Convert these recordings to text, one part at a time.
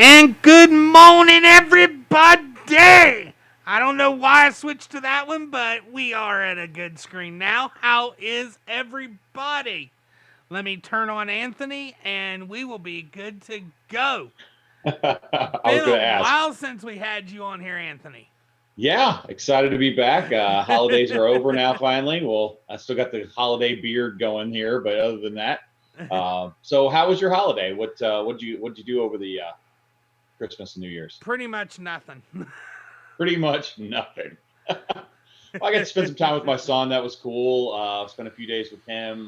And good morning, everybody! I don't know why I switched to that one, but we are at a good screen now. How is everybody? Let me turn on Anthony, and we will be good to go. I was Been going a to ask. while since we had you on here, Anthony. Yeah, excited to be back. Holidays are over now, finally. Well, I still got the holiday beard going here, but other than that, so how was your holiday? What'd you do over the Christmas and New Year's? Pretty much nothing. Pretty much nothing. I got to spend some time with my son. That was cool. Spent a few days with him,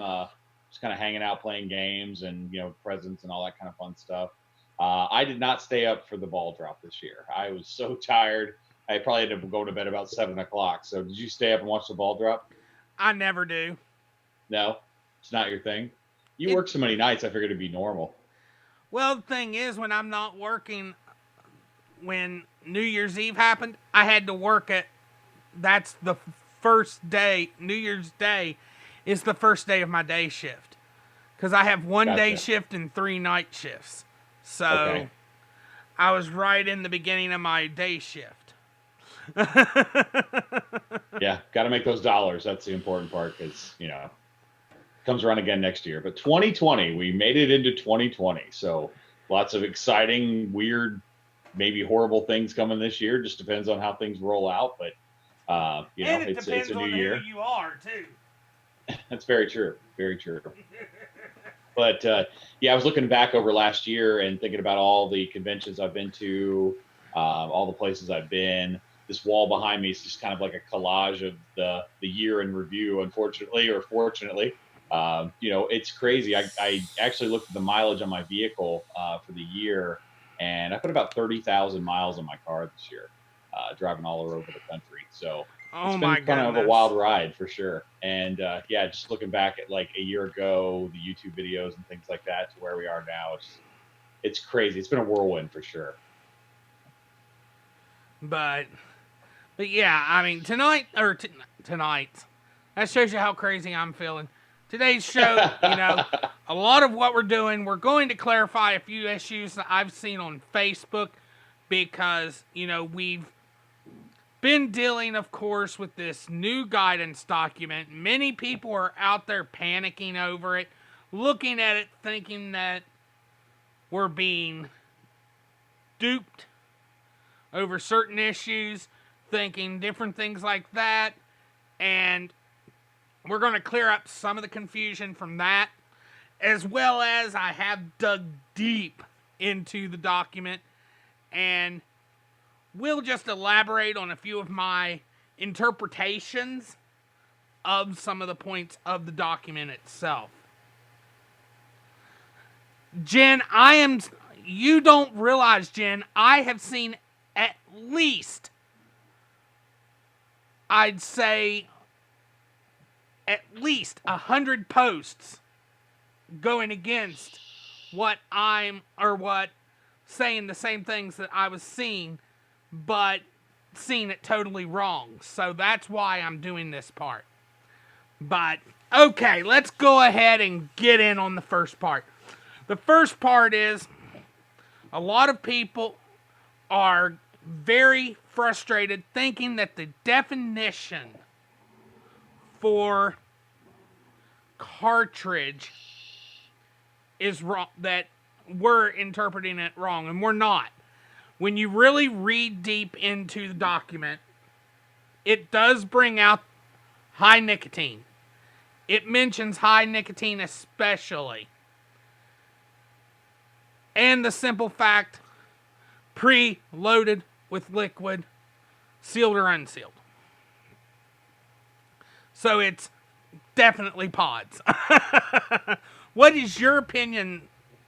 just kind of hanging out, playing games, and presents and all that kind of fun stuff. I did not stay up for the ball drop this year. I was so tired. I probably ended up going to bed about 7 o'clock. So, did you stay up and watch the ball drop? I never do. No, it's not your thing. You It work so many nights. I figured it'd be normal. well, the thing is, when I'm not working, when New Year's Eve happened, I had to work at that's the first day. New Year's Day is the first day of my day shift because I have one day Gotcha. shift and three night shifts. So Okay. I was right in the beginning of my day shift. Yeah, got to make those dollars. That's the important part because comes around again next year. But 2020, we made it into 2020. So lots of exciting, weird, maybe horrible things coming this year. Just depends on how things roll out. But And it it's a depends new on who year. you are, too. That's very true. Very true. But yeah, I was looking back over last year and thinking about all the conventions I've been to, all the places I've been. This wall behind me is just kind of like a collage of the year in review. Unfortunately, or fortunately, it's crazy. I actually looked at the mileage on my vehicle for the year, and I put about 30,000 miles on my car this year, driving all over the country. So it's Oh been my kind of a wild goodness. ride for sure. And yeah, just looking back at like a year ago, the YouTube videos and things like that to where we are now, it's crazy. It's been a whirlwind for sure. But yeah, I mean tonight. That shows you how crazy I'm feeling. Today's show, a lot of what we're doing, we're going to clarify a few issues that I've seen on Facebook because, we've been dealing, of course, with this new guidance document. Many people are out there panicking over it, looking at it, thinking that we're being duped over certain issues, thinking different things like that. And we're going to clear up some of the confusion from that, as well as I have dug deep into the document and we'll just elaborate on a few of my interpretations of some of the points of the document itself. Jen, you don't realize, Jen, I have seen at least, I'd say, at least 100 posts going against what saying the same things that I was seeing, but seeing it totally wrong. So that's why I'm doing this part. But okay, let's go ahead and get in on the first part. The first part is a lot of people are very frustrated thinking that the definition for cartridge is wrong, that we're interpreting it wrong, and we're not. When you really read deep into the document, it does bring out high nicotine. It mentions high nicotine especially. And the simple fact, pre-loaded with liquid, sealed or unsealed. So it's definitely pods. What is your opinion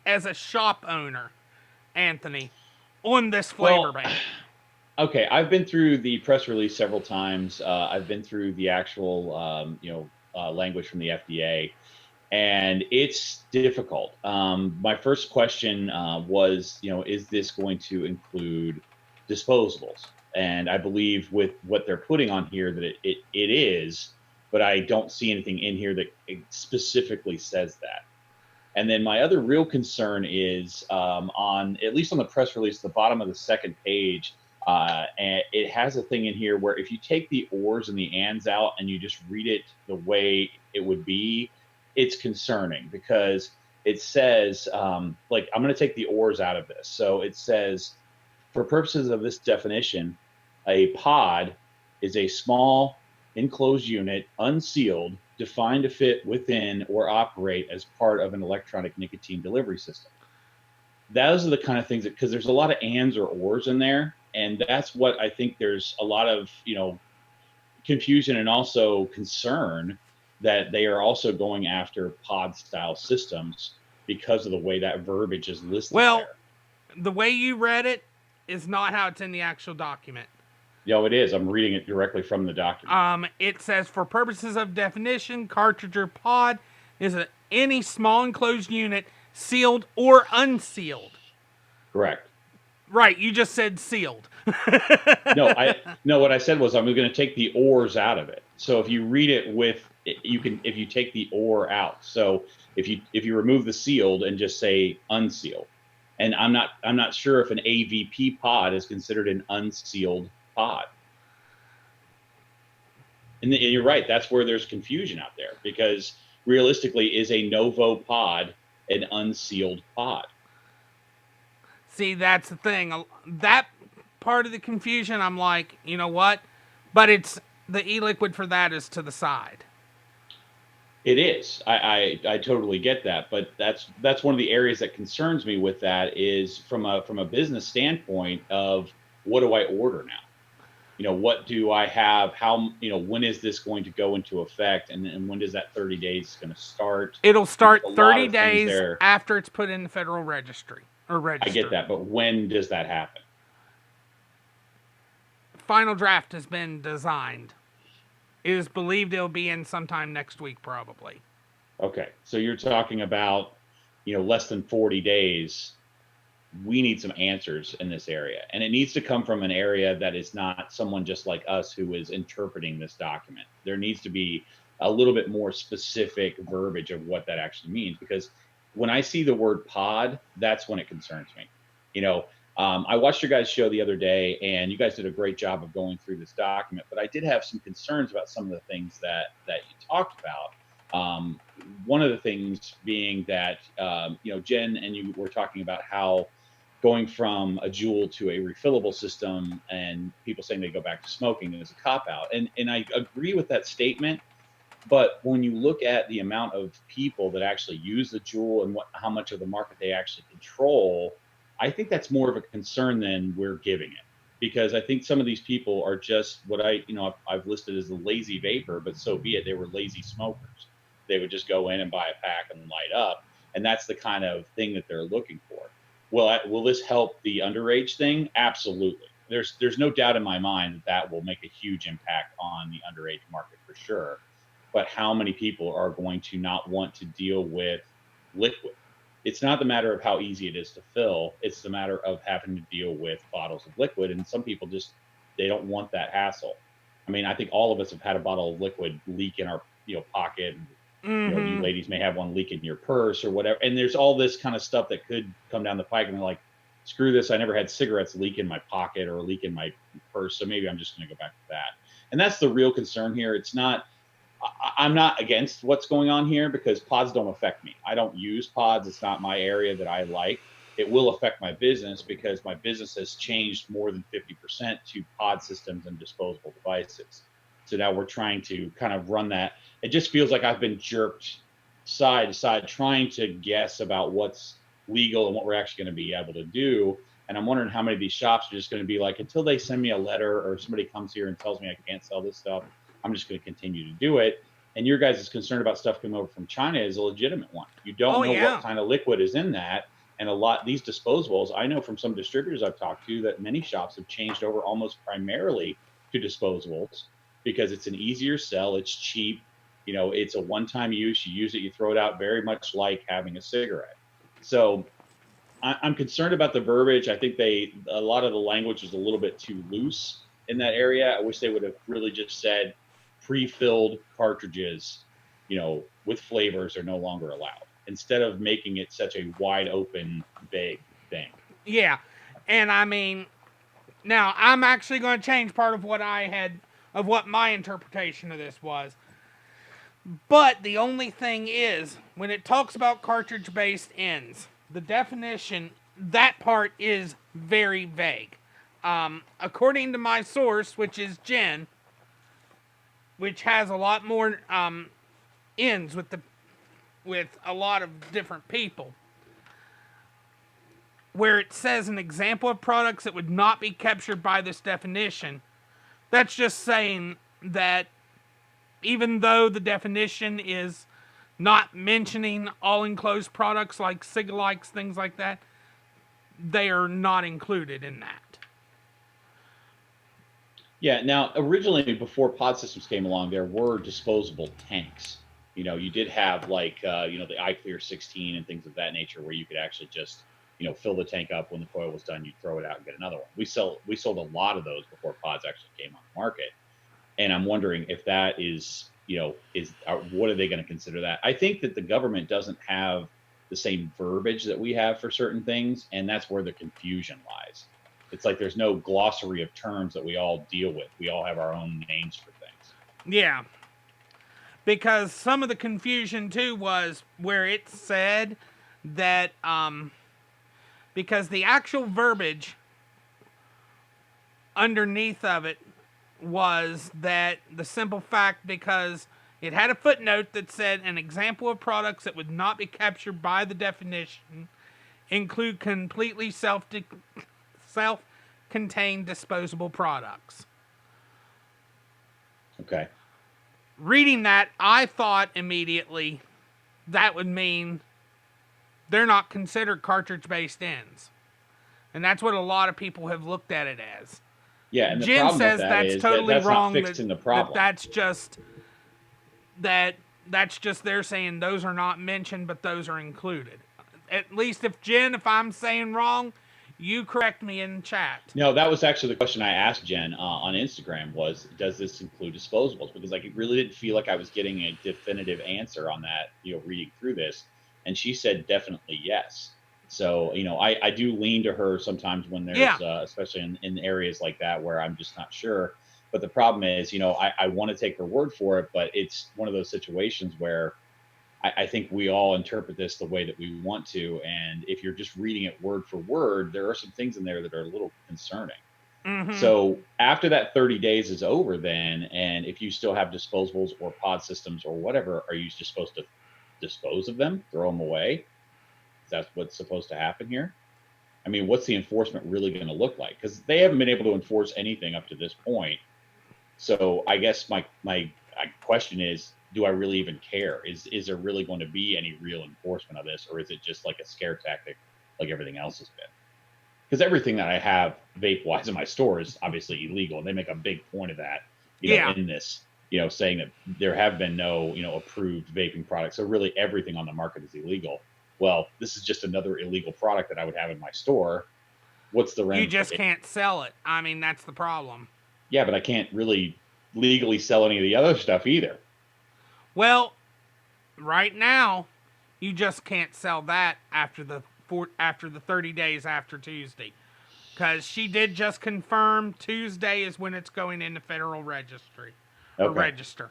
as a shop owner, Anthony, on this flavor Well, ban? okay, I've been through the press release several times. I've been through the actual, language from the FDA, and it's difficult. My first question was, is this going to include disposables? And I believe with what they're putting on here that it is, but I don't see anything in here that specifically says that. And then my other real concern is on, at least on the press release, the bottom of the second page, and it has a thing in here where if you take the ors and the ands out and you just read it the way it would be, it's concerning because it says, like, I'm going to take the ors out of this. So it says, for purposes of this definition, a pod is a small enclosed unit, unsealed, defined to fit within or operate as part of an electronic nicotine delivery system. Those are the kind of things that, because there's a lot of ands or ors in there, and that's what I think there's a lot of, confusion and also concern that they are also going after pod style systems because of the way that verbiage is listed Well, there. the way you read it is not how it's in the actual document. It is. I'm reading it directly from the document. It says, for purposes of definition, cartridge or pod is any small enclosed unit, sealed or unsealed. Correct. Right, you just said sealed. No, what I said was I'm going to take the ors out of it. So if you read it with, you can, if you take the or out. So if you remove the sealed and just say unsealed, and I'm not sure if an AVP pod is considered an unsealed pod. And you're right, that's where there's confusion out there, because realistically, is a Novo pod an unsealed pod? See, that's the thing. That part of the confusion, I'm like, you know what? But it's the e-liquid for that is to the side. It is. I totally get that, but that's one of the areas that concerns me with that is from a business standpoint of what do I order now? What do I have? How, when is this going to go into effect, and when does that 30 days going to start? It'll There's start a lot 30 of things days there. after it's put in the Federal Registry or I get register. that, but when does that happen? Final draft has been designed. It is believed it'll be in sometime next week, probably. Okay, so you're talking about, less than 40 days. We need some answers in this area, and it needs to come from an area that is not someone just like us who is interpreting this document. There needs to be a little bit more specific verbiage of what that actually means, because when I see the word pod, that's when it concerns me. I watched your guys' show the other day, and you guys did a great job of going through this document, but I did have some concerns about some of the things that you talked about. One of the things being that, Jen and you were talking about how going from a Juul to a refillable system and people saying they go back to smoking is a cop out. And I agree with that statement. But when you look at the amount of people that actually use the Juul and how much of the market they actually control, I think that's more of a concern than we're giving it. Because I think some of these people are just what I've listed as the lazy vapor, but so be it. They were lazy smokers. They would just go in and buy a pack and light up. And that's the kind of thing that they're looking for. Will this help the underage thing? Absolutely. There's no doubt in my mind that will make a huge impact on the underage market for sure. But how many people are going to not want to deal with liquid? It's not the matter of how easy it is to fill. It's the matter of having to deal with bottles of liquid. And some people just, they don't want that hassle. I mean, I think all of us have had a bottle of liquid leak in our, pocket. You Mm-hmm. ladies may have one leak in your purse or whatever. And there's all this kind of stuff that could come down the pike, and they're like, screw this. I never had cigarettes leak in my pocket or leak in my purse. So maybe I'm just going to go back to that. And that's the real concern here. It's not, I'm not against what's going on here, because pods don't affect me. I don't use pods. It's not my area that I like. It will affect my business because my business has changed more than 50% to pod systems and disposable devices. So now we're trying to kind of run that. It just feels like I've been jerked side to side trying to guess about what's legal and what we're actually going to be able to do. And I'm wondering how many of these shops are just going to be like, until they send me a letter or somebody comes here and tells me I can't sell this stuff, I'm just going to continue to do it. And your guys' concern about stuff coming over from China is a legitimate one. You don't Oh, know what yeah. kind of liquid is in that. And a lot, these disposables, I know from some distributors I've talked to that many shops have changed over almost primarily to disposables because it's an easier sell. It's cheap. It's a one-time use. You use it, you throw it out, very much like having a cigarette. So I'm concerned about the verbiage. I think a lot of the language is a little bit too loose in that area. I wish they would have really just said pre-filled cartridges, with flavors are no longer allowed. instead of making it such a wide open, vague thing. Yeah. And I mean, now I'm actually going to change part of what my interpretation of this was. But the only thing is, when it talks about cartridge based ends, the definition, that part is very vague. According to my source, which is Jen, which has a lot more ends with a lot of different people, where it says an example of products that would not be captured by this definition, that's just saying that even though the definition is not mentioning all enclosed products like cigalikes, things like that, they are not included in that. Yeah. Now, originally, before pod systems came along, there were disposable tanks. You did have like the iClear 16 and things of that nature, where you could actually just fill the tank up. When the coil was done, you'd throw it out and get another one. We sold a lot of those before pods actually came on the market, and I'm wondering if that is what are they going to consider that? I think that the government doesn't have the same verbiage that we have for certain things, and that's where the confusion lies. It's like there's no glossary of terms that we all deal with. We all have our own names for things. Yeah. Because some of the confusion too was where it said that because the actual verbiage underneath of it was that the simple fact, because it had a footnote that said an example of products that would not be captured by the definition include completely self-contained disposable products. Okay. Reading that, I thought immediately that would mean they're not considered cartridge-based ends. And that's what a lot of people have looked at it as. Yeah, and the Jen problem says with that that's is totally that's wrong. not fixing the problem. That's just they're saying those are not mentioned, but those are included. At least if I'm saying wrong, you correct me in chat. No, that was actually the question I asked Jen on Instagram was, does this include disposables? Because like it really didn't feel like I was getting a definitive answer on that, reading through this. And she said definitely yes. So, I do lean to her sometimes when there's, especially in areas like that where I'm just not sure. But the problem is, I want to take her word for it, but it's one of those situations where I think we all interpret this the way that we want to. And if you're just reading it word for word, there are some things in there that are a little concerning. Mm-hmm. So after that 30 days is over then, and if you still have disposables or pod systems or whatever, are you just supposed to dispose of them, throw them away? That's what's supposed to happen here. I mean, what's the enforcement really going to look like? Because they haven't been able to enforce anything up to this point. So I guess my question is, do I really even care? Is there really going to be any real enforcement of this, or is it just like a scare tactic like everything else has been? Because everything that I have vape-wise in my store is obviously illegal, and they make a big point of that, in this, saying that there have been no, approved vaping products. So really everything on the market is illegal. Well, this is just another illegal product that I would have in my store. What's the You just can't sell it. I mean, that's the problem. Yeah, but I can't really legally sell any of the other stuff either. Well, right now, you just can't sell that after the 30 days after Tuesday. Because she did just confirm Tuesday is when it's going into federal registry. Or register.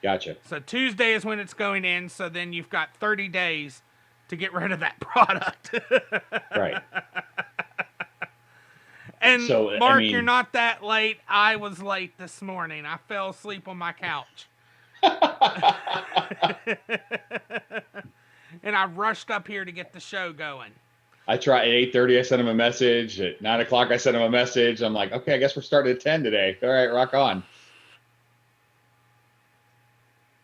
Gotcha. So Tuesday is when it's going in, so then you've got 30 days to get rid of that product. Right. And so, Mark, you're not that late. I was late this morning. I fell asleep on my couch. And I rushed up here to get the show going. I tried at 8:30. I sent him a message. At 9 o'clock, I sent him a message. I'm like, okay, I guess we're starting at 10 today. All right, rock on.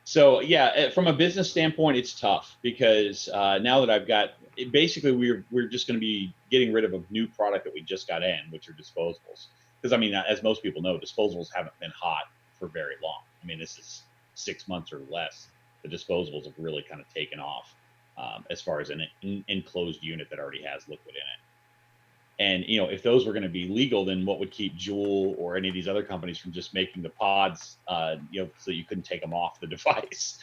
So yeah, from a business standpoint, it's tough because now that I've got, basically we're just going to be getting rid of a new product that we just got in, which are disposables. Because I mean, as most people know, disposables haven't been hot for very long. I mean, this is 6 months or less. The disposables have really kind of taken off as far as an enclosed unit that already has liquid in it. And, if those were going to be legal, then what would keep Juul or any of these other companies from just making the pods, so you couldn't take them off the device?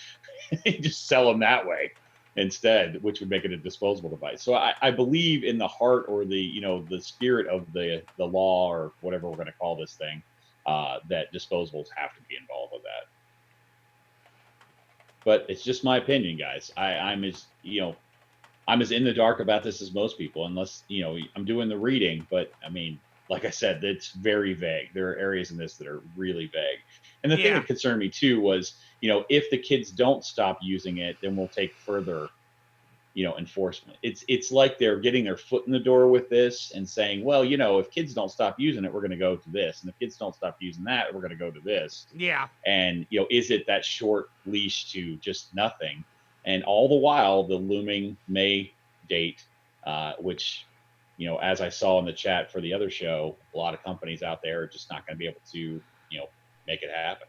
Just sell them that way. instead, which would make it a disposable device. So I believe in the heart or the spirit of the law or whatever we're going to call this thing, that disposables have to be involved with that. But it's just my opinion, guys. I'm as in the dark about this as most people, unless I'm doing the reading. But I mean, like I said, it's very vague. There are areas in this that are really vague. And the thing that concerned me too was, if the kids don't stop using it, then we'll take further, enforcement. It's like they're getting their foot in the door with this and saying, well, if kids don't stop using it, we're going to go to this, and if kids don't stop using that, we're going to go to this. Yeah. And is it that short leash to just nothing? And all the while, the looming May date, which, as I saw in the chat for the other show, a lot of companies out there are just not going to be able to, make it happen.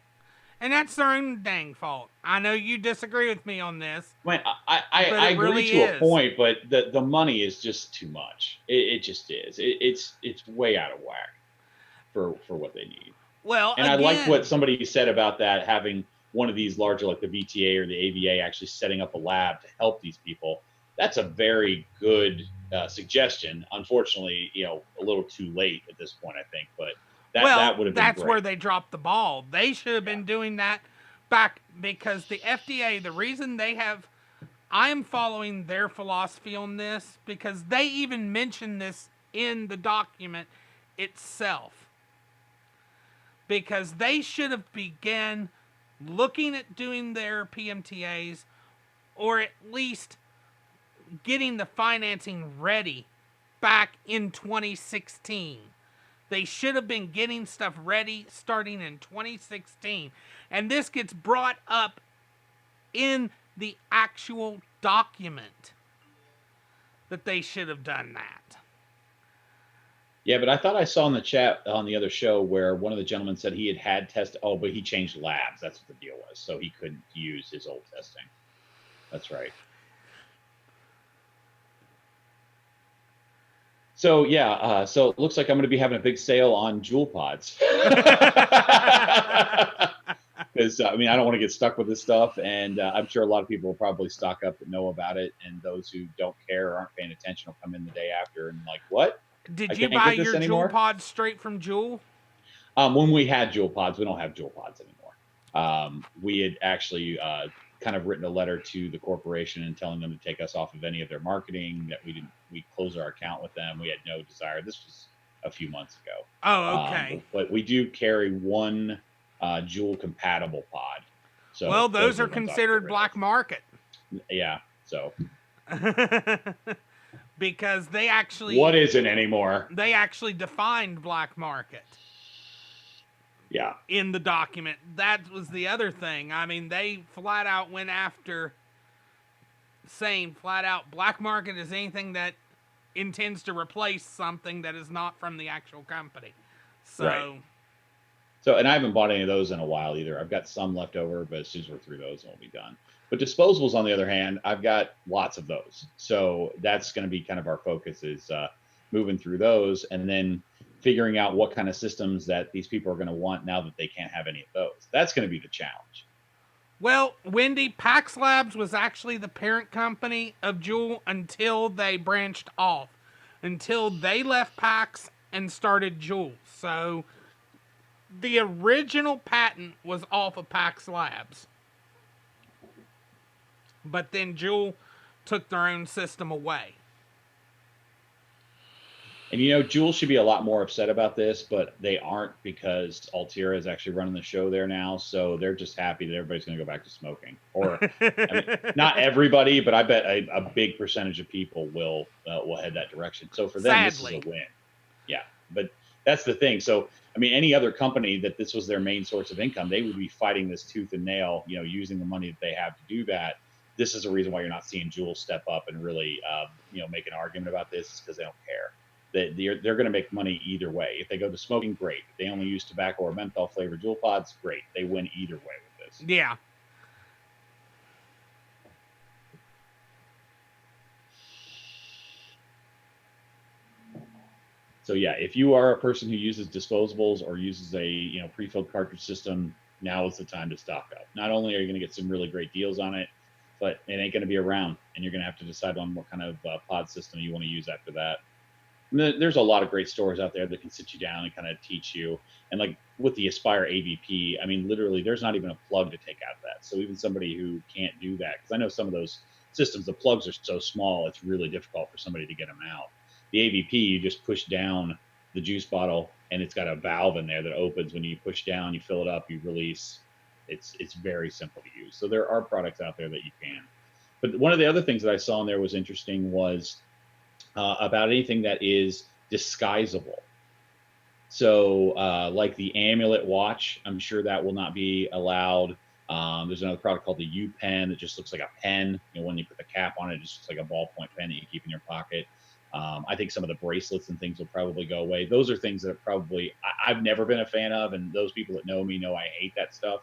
And that's their own dang fault. I know you disagree with me on this. Man, I agree really to a point, but the money is just too much. It just is. It's way out of whack for what they need. Well, and again, I like what somebody said about that, having one of these larger, like the VTA or the AVA, actually setting up a lab to help these people. That's a very good suggestion. Unfortunately, a little too late at this point, I think, but that would have been that's great. where they dropped the ball. They should have been doing that back, because the FDA, the reason they have, I am following their philosophy on this, because they even mention this in the document itself. Because they should have began looking at doing their PMTAs, or at least getting the financing ready back in 2016. They should have been getting stuff ready starting in 2016. And this gets brought up in the actual document that they should have done that. Yeah, but I thought I saw in the chat on the other show where one of the gentlemen said he had tested. Oh, but he changed labs. That's what the deal was. So he couldn't use his old testing. That's right. So yeah, so it looks like I'm going to be having a big sale on Juul pods. Because I don't want to get stuck with this stuff, and I'm sure a lot of people will probably stock up that know about it, and those who don't care or aren't paying attention will come in the day after and like, what? Did you buy your Juul pods straight from Juul? When we had Juul pods, we don't have Juul pods anymore. We had actually kind of written a letter to the corporation and telling them to take us off of any of their marketing, that we closed our account with them. We had no desire. This was a few months ago. Oh, okay. But we do carry one Juul compatible pod. So well, those are considered black market. Yeah. So. Because they actually. What isn't anymore? They actually defined black market. Yeah. In the document. That was the other thing. They flat out went after saying flat out black market is anything that intends to replace something that is not from the actual company. So. Right. So, and I haven't bought any of those in a while either. I've got some left over, but as soon as we're through those, we'll be done. But disposables, on the other hand, I've got lots of those. So that's going to be kind of our focus, is moving through those and then figuring out what kind of systems that these people are going to want now that they can't have any of those. That's going to be the challenge. Well, Wendy, Pax Labs was actually the parent company of Juul until they branched off, until they left Pax and started Juul. So the original patent was off of Pax Labs. But then Juul took their own system away. And Juul should be a lot more upset about this, but they aren't, because Altira is actually running the show there now. So they're just happy that everybody's going to go back to smoking. Or not everybody, but I bet a big percentage of people will head that direction. So for them, Sadly. This is a win. Yeah, but that's the thing. So any other company that this was their main source of income, they would be fighting this tooth and nail, using the money that they have to do that. This is a reason why you're not seeing Juul step up and really, make an argument about this, is because they don't care. They're going to make money either way. If they go to smoking, great. If they only use tobacco or menthol flavored Juul pods, great. They win either way with this. Yeah. So yeah, if you are a person who uses disposables or uses a pre-filled cartridge system, now is the time to stock up. Not only are you going to get some really great deals on it, but it ain't going to be around, and you're going to have to decide on what kind of pod system you want to use after that. I mean, there's a lot of great stores out there that can sit you down and kind of teach you. And like with the Aspire AVP, I mean, literally, there's not even a plug to take out of that. So even somebody who can't do that, because I know some of those systems, the plugs are so small, it's really difficult for somebody to get them out. The AVP, you just push down the juice bottle, and it's got a valve in there that opens when you push down, you fill it up, you release. It's very simple to use. So there are products out there that you can. But one of the other things that I saw in there was interesting was about anything that is disguisable. So, like the amulet watch, I'm sure that will not be allowed. There's another product called the U Pen that just looks like a pen. You know, when you put the cap on it, it just looks like a ballpoint pen that you keep in your pocket. I think some of the bracelets and things will probably go away. Those are things that probably I've never been a fan of, and those people that know me know I hate that stuff.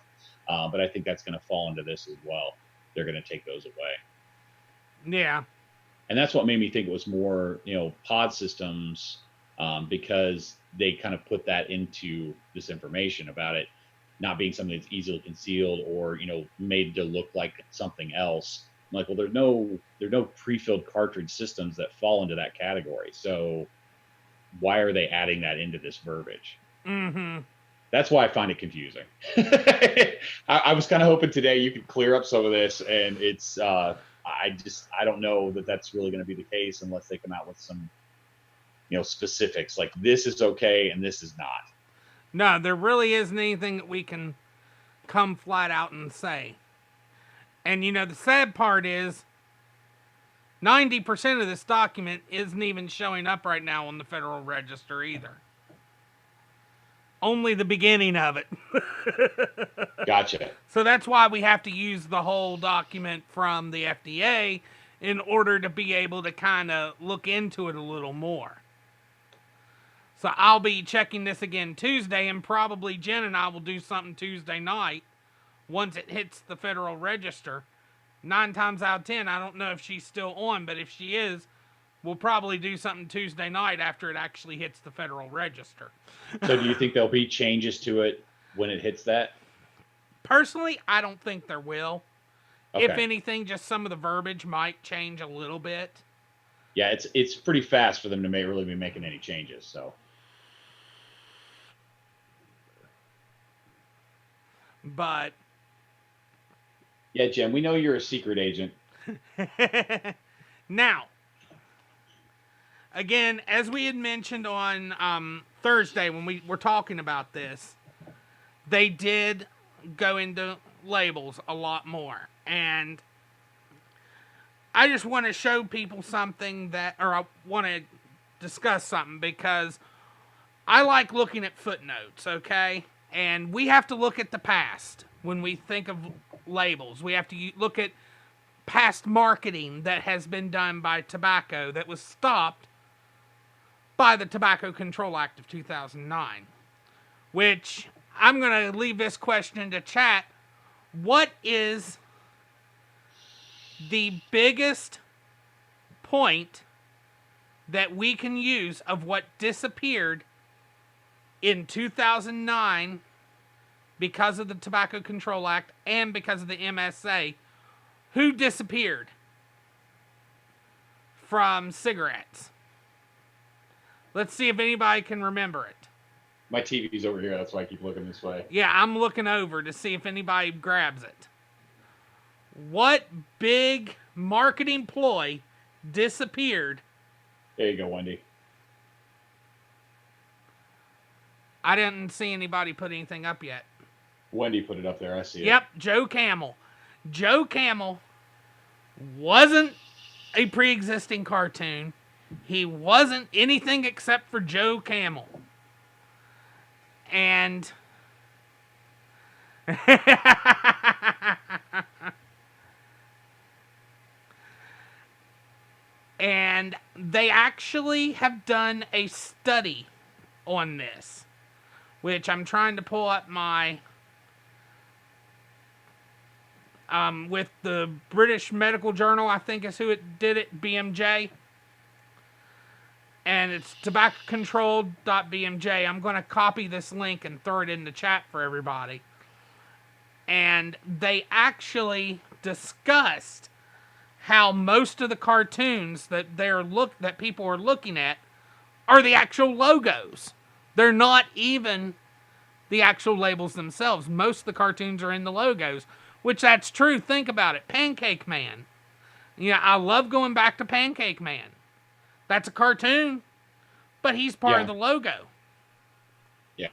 But I think that's going to fall into this as well. They're going to take those away. Yeah. And that's what made me think it was more, pod systems, because they kind of put that into this information about it not being something that's easily concealed or made to look like something else. I'm like, well, there's no pre-filled cartridge systems that fall into that category. So why are they adding that into this verbiage? Mm-hmm. That's why I find it confusing. I was kind of hoping today you could clear up some of this, and it's I don't know that that's really going to be the case unless they come out with some specifics like this is okay and this is not. No, there really isn't anything that we can come flat out and say. And the sad part is 90% of this document isn't even showing up right now on the Federal Register either. Only the beginning of it. Gotcha. So that's why we have to use the whole document from the FDA in order to be able to kind of look into it a little more. So I'll be checking this again Tuesday, and probably Jen and I will do something Tuesday night once it hits the Federal Register. 9 times out of 10, I don't know if she's still on, but if she is, we'll probably do something Tuesday night after it actually hits the Federal Register. So do you think there'll be changes to it when it hits that? Personally, I don't think there will. Okay. If anything, just some of the verbiage might change a little bit. Yeah, it's pretty fast for them to really be making any changes. So. But. Yeah, Jim, we know you're a secret agent. Now, again, as we had mentioned on Thursday when we were talking about this, they did go into labels a lot more. And I just want to show people something or I want to discuss something because I like looking at footnotes, okay? And we have to look at the past when we think of labels. We have to look at past marketing that has been done by tobacco that was stopped by the Tobacco Control Act of 2009. Which, I'm going to leave this question to chat. What is the biggest point that we can use of what disappeared in 2009 because of the Tobacco Control Act and because of the MSA? Who disappeared from cigarettes? Let's see if anybody can remember it. My TV's over here, that's why I keep looking this way. Yeah, I'm looking over to see if anybody grabs it. What big marketing ploy disappeared? There you go, Wendy. I didn't see anybody put anything up yet. Wendy put it up there, I see it. Yep, Joe Camel. Joe Camel wasn't a pre-existing cartoon. He wasn't anything except for Joe Camel. And and they actually have done a study on this, which I'm trying to pull up my with the British Medical Journal, I think is who it did it, BMJ. And it's tobaccocontrol.bmj. I'm going to copy this link and throw it in the chat for everybody. And they actually discussed how most of the cartoons that that people are looking at are the actual logos. They're not even the actual labels themselves. Most of the cartoons are in the logos, which that's true. Think about it. Pancake Man. Yeah, I love going back to Pancake Man. That's a cartoon, but he's part of Yeah. the logo. Yeah.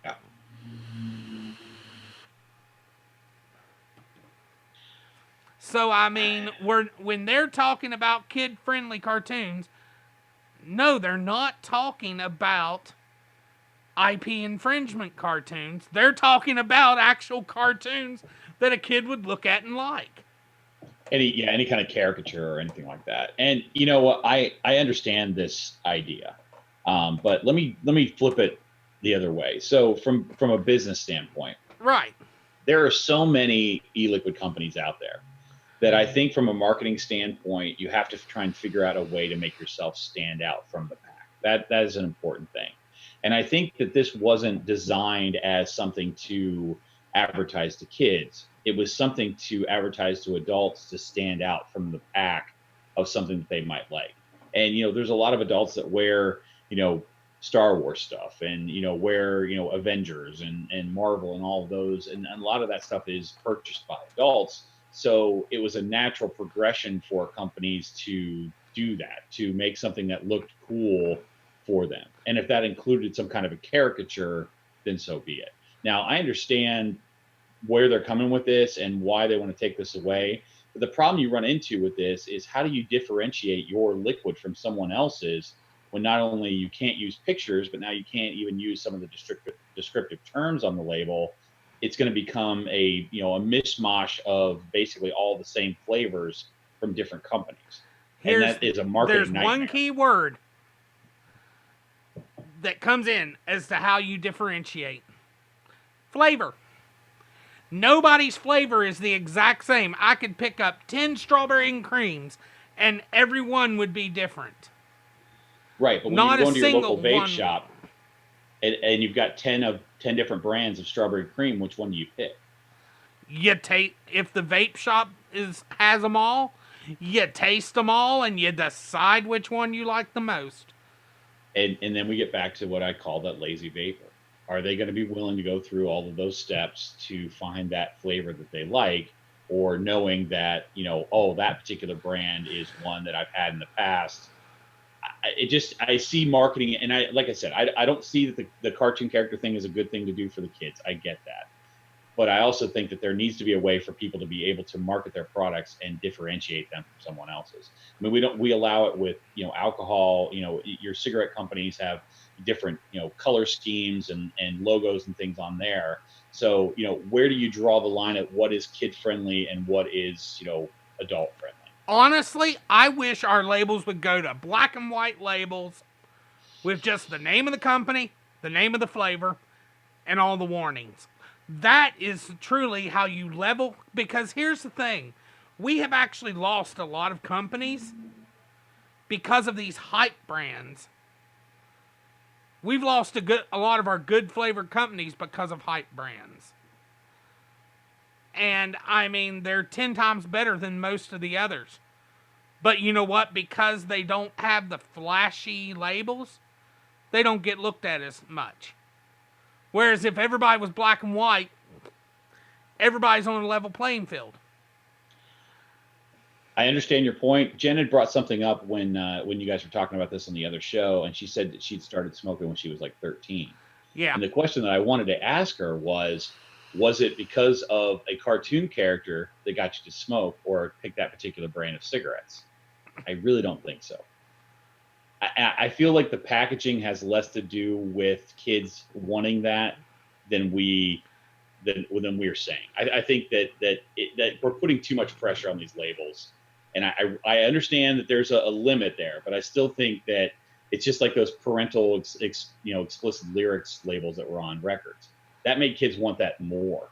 So, I mean, when they're talking about kid-friendly cartoons, no, they're not talking about IP infringement cartoons. They're talking about actual cartoons that a kid would look at and like. Any kind of caricature or anything like that. And you know what, I understand this idea, but let me flip it the other way. So from a business standpoint, Right. there are so many e-liquid companies out there that I think from a marketing standpoint, you have to try and figure out a way to make yourself stand out from the pack. That is an important thing. And I think that this wasn't designed as something to advertise to kids. It was something to advertise to adults to stand out from the pack of something that they might like. And there's a lot of adults that wear, Star Wars stuff and wear Avengers and Marvel and all of those, and a lot of that stuff is purchased by adults. So it was a natural progression for companies to do that, to make something that looked cool for them. And if that included some kind of a caricature, then so be it. Now, I understand where they're coming with this and why they want to take this away. But the problem you run into with this is, how do you differentiate your liquid from someone else's when not only you can't use pictures, but now you can't even use some of the descriptive terms on the label. It's going to become a mishmash of basically all the same flavors from different companies. And that is a There's marketing one nightmare. key word that comes in as to how you differentiate. Flavor. Nobody's flavor is the exact same. I could pick up 10 strawberry and creams and every one would be different. Right, but when Not you a go into your single local vape one. shop and you've got 10 different brands of strawberry cream, which one do you pick? If the vape shop has them all, you taste them all and you decide which one you like the most. And then we get back to what I call that lazy vapor. Are they going to be willing to go through all of those steps to find that flavor that they like, or knowing that, that particular brand is one that I've had in the past? I see marketing, and like I said, I don't see that the cartoon character thing is a good thing to do for the kids. I get that. But I also think that there needs to be a way for people to be able to market their products and differentiate them from someone else's. I mean, we allow it with, alcohol. Your cigarette companies have different, color schemes and logos and things on there. So, where do you draw the line at what is kid friendly and what is, adult friendly? Honestly, I wish our labels would go to black and white labels with just the name of the company, the name of the flavor, and all the warnings. That is truly how you level, because here's the thing. We have actually lost a lot of companies because of these hype brands. We've lost a lot of our good flavored companies because of hype brands. And I mean, they're 10 times better than most of the others. But you know what? Because they don't have the flashy labels, they don't get looked at as much. Whereas if everybody was black and white, everybody's on a level playing field. I understand your point. Jen had brought something up when you guys were talking about this on the other show, and she said that she'd started smoking when she was like 13. Yeah. And the question that I wanted to ask her was it because of a cartoon character that got you to smoke or pick that particular brand of cigarettes? I really don't think so. I feel like the packaging has less to do with kids wanting that than we're saying. I think that we're putting too much pressure on these labels, and I understand that there's a limit there, but I still think that it's just like those parental explicit lyrics labels that were on records that made kids want that more.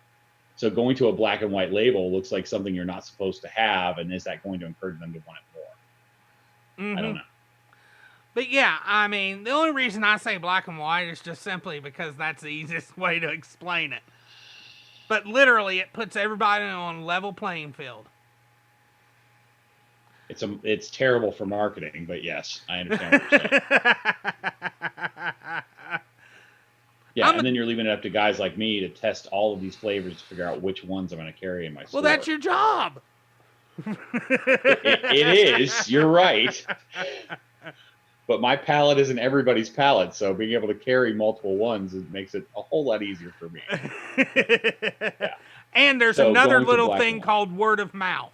So going to a black and white label looks like something you're not supposed to have, and is that going to encourage them to want it more? Mm-hmm. I don't know. But yeah, I mean, the only reason I say black and white is just simply because that's the easiest way to explain it. But literally, it puts everybody on a level playing field. It's terrible for marketing, but yes, I understand what you're saying. Yeah, and then you're leaving it up to guys like me to test all of these flavors to figure out which ones I'm going to carry in my store. Well, that's your job. It is. You're right. But my palate isn't everybody's palate, so being able to carry multiple ones, it makes it a whole lot easier for me. Yeah. And there's another little thing called word of mouth.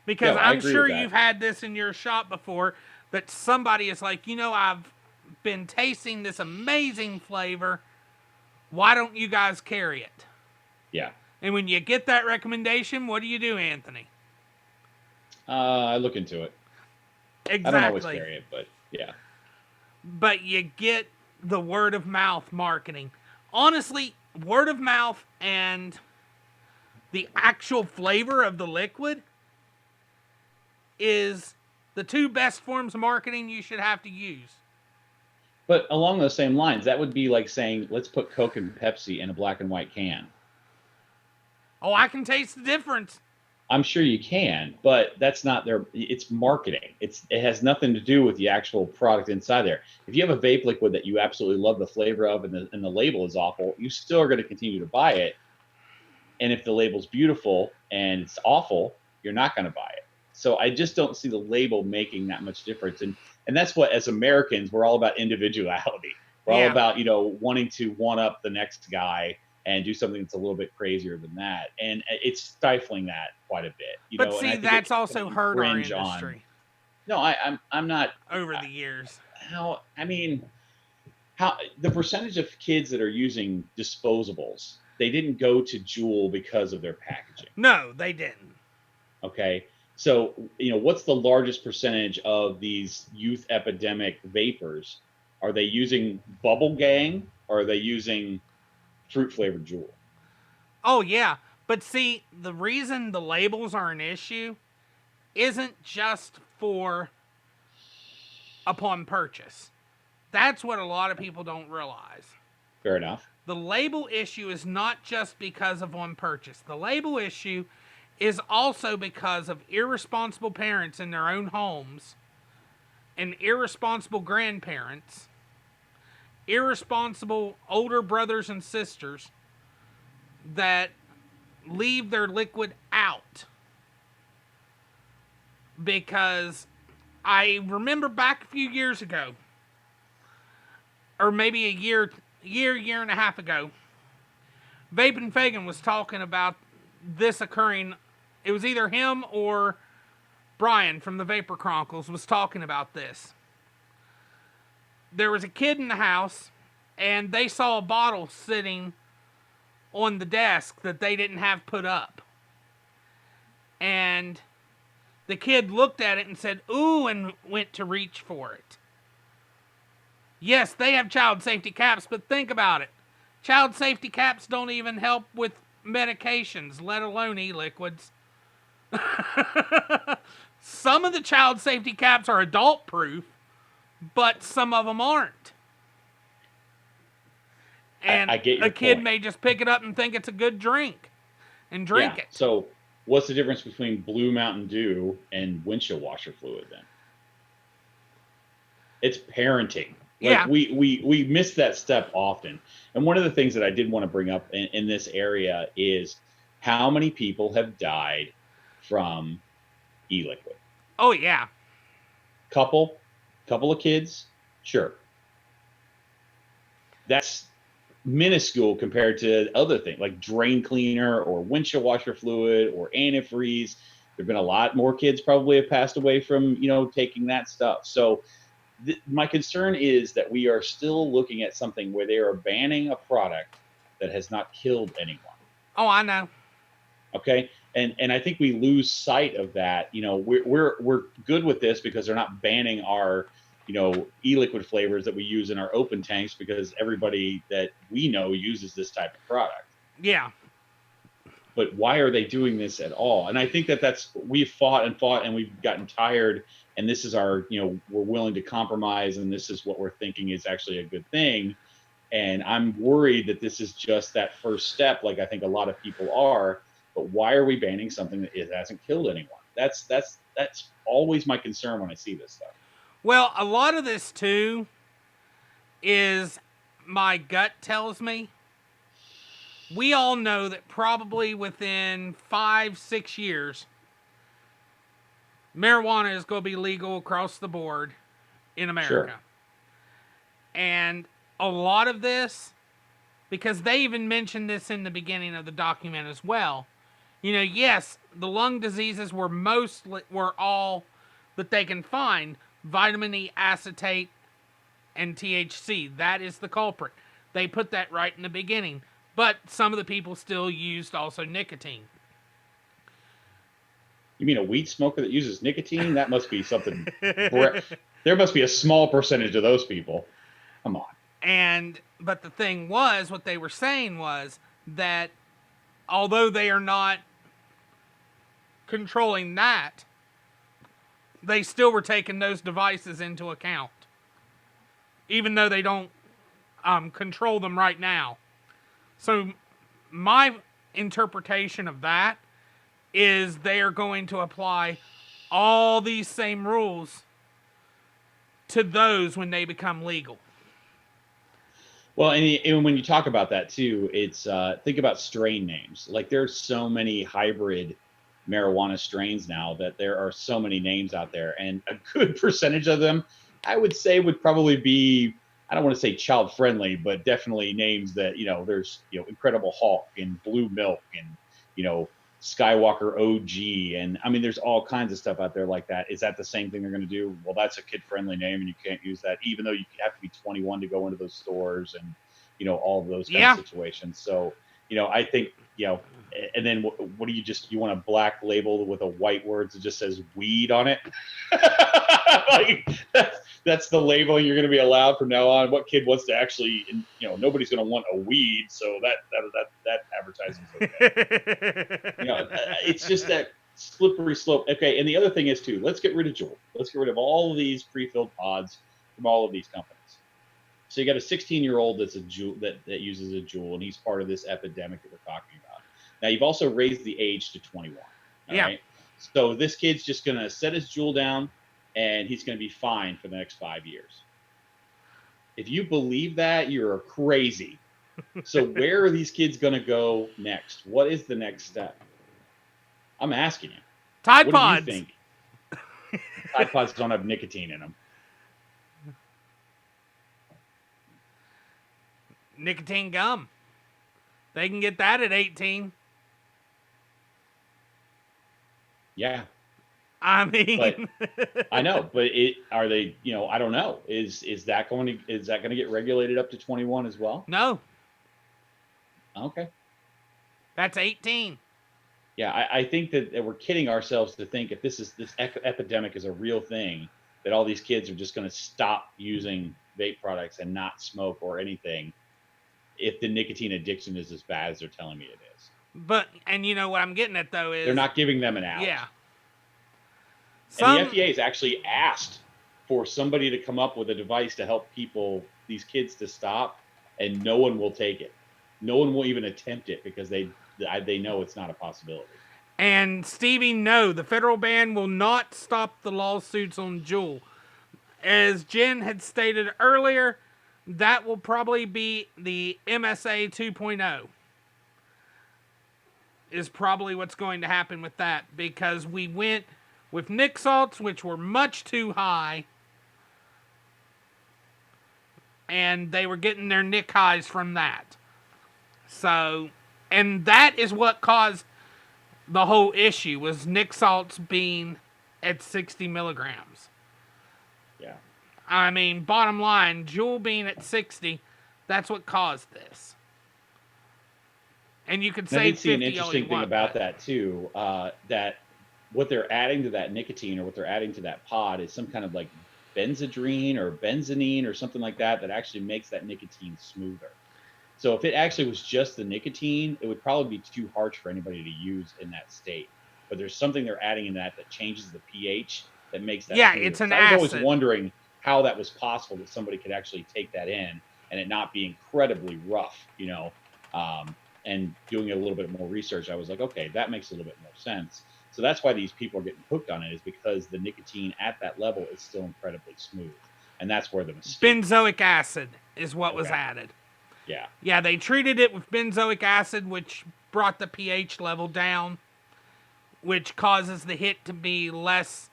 Because I'm sure you've had this in your shop before, that somebody is like, I've been tasting this amazing flavor. Why don't you guys carry it? Yeah. And when you get that recommendation, what do you do, Anthony? I look into it. Exactly. I don't always carry it, but yeah. But you get the word of mouth marketing. Honestly, word of mouth and the actual flavor of the liquid is the two best forms of marketing you should have to use. But along those same lines, that would be like saying, let's put Coke and Pepsi in a black and white can. Oh, I can taste the difference. I'm sure you can, but that's not it's marketing. It has nothing to do with the actual product inside there. If you have a vape liquid that you absolutely love the flavor of and the label is awful, you still are going to continue to buy it. And if the label's beautiful and it's awful, you're not going to buy it. So I just don't see the label making that much difference. And that's what, as Americans, we're all about individuality. We're all about, wanting to one up the next guy and do something that's a little bit crazier than that. And it's stifling that quite a bit. But see, that's also hurt our industry. No, I'm not. Over the years. How the percentage of kids that are using disposables, they didn't go to Juul because of their packaging. No, they didn't. Okay. So, what's the largest percentage of these youth epidemic vapors? Are they using Bubble Gang or are they using fruit flavored Juul? Oh, yeah. But see, the reason the labels are an issue isn't just for upon purchase. That's what a lot of people don't realize. Fair enough. The label issue is not just because of on purchase. The label issue is also because of irresponsible parents in their own homes and irresponsible grandparents, irresponsible older brothers and sisters that leave their liquid out. Because I remember back a few years ago, or maybe a year and a half ago, Vapin Fagan was talking about this occurring. It was either him or Brian from the Vapor Chronicles was talking about this. There was a kid in the house, and they saw a bottle sitting on the desk that they didn't have put up. And the kid looked at it and said, ooh, and went to reach for it. Yes, they have child safety caps, but think about it. Child safety caps don't even help with medications, let alone e-liquids. Some of the child safety caps are adult proof, but some of them aren't. And I get your a kid point. may just pick it up and think it's a good drink and drink it. So what's the difference between Blue Mountain Dew and windshield washer fluid then? It's parenting. We miss that step often. And one of the things that I did want to bring up in this area is how many people have died from e-liquid. Oh, yeah. Couple of kids, sure. That's minuscule compared to other things like drain cleaner or windshield washer fluid or antifreeze. There've been a lot more kids probably have passed away from, taking that stuff. So my concern is that we are still looking at something where they are banning a product that has not killed anyone. Oh, I know. Okay. And I think we lose sight of that. We're good with this because they're not banning our, e-liquid flavors that we use in our open tanks because everybody that we know uses this type of product. Yeah. But why are they doing this at all? And I think we've fought and we've gotten tired. And this is our, we're willing to compromise. And this is what we're thinking is actually a good thing. And I'm worried that this is just that first step, like I think a lot of people are. But why are we banning something that hasn't killed anyone? That's always my concern when I see this stuff. Well, a lot of this too is my gut tells me. We all know that probably within 5-6 years, marijuana is going to be legal across the board in Sure. America. And a lot of this, because they even mentioned this in the beginning of the document as well. Yes, the lung diseases were all that they can find: vitamin E acetate and THC. That is the culprit. They put that right in the beginning. But some of the people still used also nicotine. You mean a weed smoker that uses nicotine? That must be something. There must be a small percentage of those people. Come on. But the thing was, what they were saying was that although they are not controlling that, they still were taking those devices into account, even though they don't control them right now. So my interpretation of that is they are going to apply all these same rules to those when they become legal. Well, and when you talk about that too, it's think about strain names. Like there's so many hybrid marijuana strains now that there are so many names out there, and a good percentage of them, I would say, would probably be, I don't want to say child friendly, but definitely names that, there's, Incredible Hulk and Blue Milk and, Skywalker OG. And I mean, there's all kinds of stuff out there like that. Is that the same thing they're going to do? Well, that's a kid friendly name and you can't use that, even though you have to be 21 to go into those stores and, all of those kind of situations. So, I think, and then what do you want a black label with a white words that just says weed on it? Like that's the labeling you're going to be allowed from now on. What kid wants to actually, nobody's going to want a weed, so that advertising is okay. It's just that slippery slope. Okay, and the other thing is too, let's get rid of Juul. Let's get rid of all of these pre-filled pods from all of these companies. So you got a 16-year-old that's a Juul that uses a Juul, and he's part of this epidemic that we're talking about. Now you've also raised the age to 21. All right. So this kid's just going to set his Juul down, and he's going to be fine for the next 5 years. If you believe that, you're crazy. So where are these kids going to go next? What is the next step? I'm asking you. Tide Pods. What do you think? Tide Pods don't have nicotine in them. Nicotine gum. They can get that at 18. Yeah. I mean, but, I know, but are they? I don't know. Is that going to get regulated up to 21 as well? No. Okay. That's 18. Yeah, I think that we're kidding ourselves to think if this epidemic is a real thing, that all these kids are just going to stop using vape products and not smoke or anything if the nicotine addiction is as bad as they're telling me it is. But, and what I'm getting at though is they're not giving them an out. Yeah. And the FDA has actually asked for somebody to come up with a device to help these kids to stop, and no one will take it. No one will even attempt it because they know it's not a possibility. And Stevie, no, the federal ban will not stop the lawsuits on Juul. As Jen had stated earlier, that will probably be the MSA 2.0 is probably what's going to happen with that, because we went with Nick salts, which were much too high, and they were getting their Nick highs from that. So, and that is what caused the whole issue, was Nick salts being at 60 milligrams. Yeah. I mean, bottom line, Juul being at 60, that's what caused this. And you could say 50 all you want. I did see an interesting thing about that too, that what they're adding to that nicotine or what they're adding to that pod is some kind of like benzodrine or benzonine or something like that actually makes that nicotine smoother. So if it actually was just the nicotine, it would probably be too harsh for anybody to use in that state. But there's something they're adding in that changes the pH that makes that smoother. It's an acid. I was always wondering how that was possible that somebody could actually take that in and it not be incredibly rough, and doing a little bit more research, I was like, okay, that makes a little bit more sense. So that's why these people are getting hooked on it, is because the nicotine at that level is still incredibly smooth. And that's where the mistake Benzoic acid is what was Okay. added. Yeah. Yeah, they treated it with benzoic acid, which brought the pH level down, which causes the hit to be less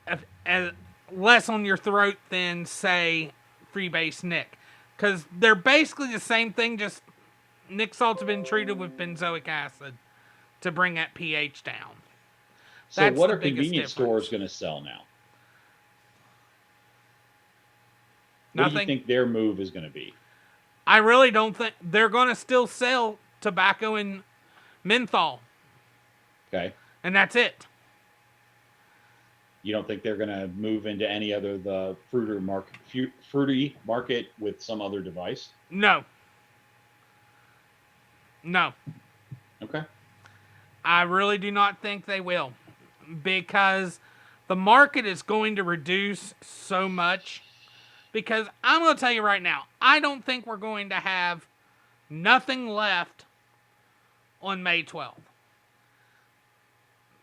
on your throat than, say, freebase Nick. Because they're basically the same thing, just Nick salt's been treated with benzoic acid to bring that pH down. So That's what the are biggest convenience stores difference. going to sell now? What do you Nothing. think their move is going to be? I really don't think they're going to still sell tobacco and menthol, Okay. and that's it. You don't think they're going to move into any other the fruity market with some other device? No. No. Okay. I really do not think they will, because the market is going to reduce so much. Because I'm going to tell you right now, I don't think we're going to have nothing left on May 12th.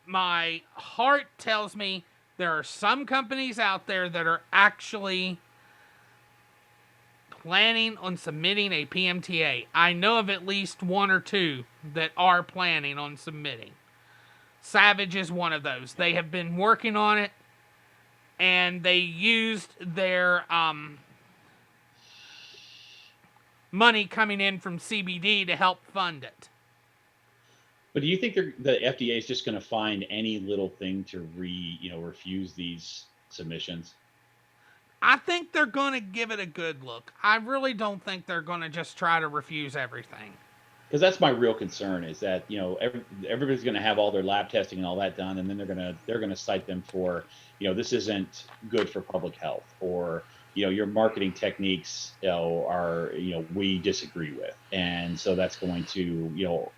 My heart tells me there are some companies out there that are actually planning on submitting a PMTA. I know of at least one or two that are planning on submitting. Savage is one of those. They have been working on it, and they used their money coming in from CBD to help fund it. But do you think the FDA is just going to find any little thing to refuse these submissions? I think they're going to give it a good look. I really don't think they're going to just try to refuse everything. Because that's my real concern, is that everybody's going to have all their lab testing and all that done, and then they're going to cite them for this isn't good for public health, or your marketing techniques are we disagree with, and so that's going to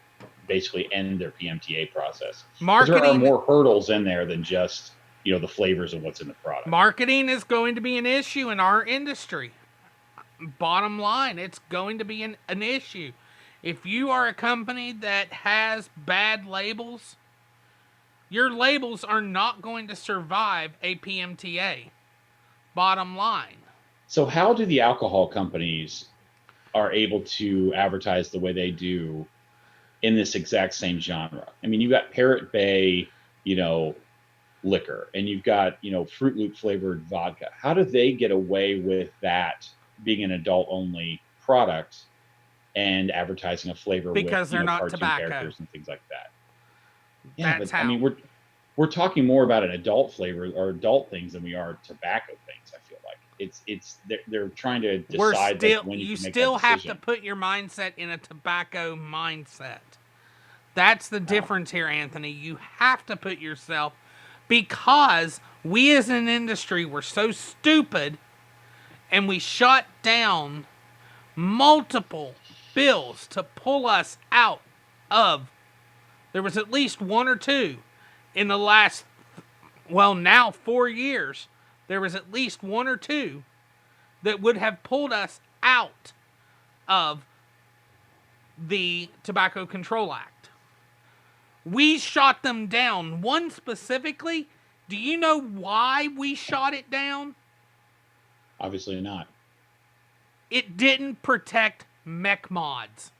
basically end their PMTA process. Because there are more hurdles in there than just the flavors of what's in the product. Marketing is going to be an issue in our industry. Bottom line, it's going to be an issue. If you are a company that has bad labels, your labels are not going to survive a PMTA. Bottom line. So how do the alcohol companies are able to advertise the way they do in this exact same genre? I mean, you've got Parrot Bay, liquor, and you've got, Fruit Loop flavored vodka. How do they get away with that being an adult only product and advertising a flavor because with they're not cartoon tobacco characters and things like that? Yeah, That's but how. I mean, we're talking more about an adult flavor or adult things than we are tobacco things. I feel like they're trying to decide when you can make still that have to decision. put your mindset in a tobacco mindset. That's the difference here, Anthony. You have to put yourself, because we as an industry were so stupid, and we shot down multiple bills to pull us out of. There was at least one or two in the last, now 4 years. There was at least one or two that would have pulled us out of the Tobacco Control Act. We shot them down. One specifically, do you know why we shot it down? Obviously not. It didn't protect mech mods.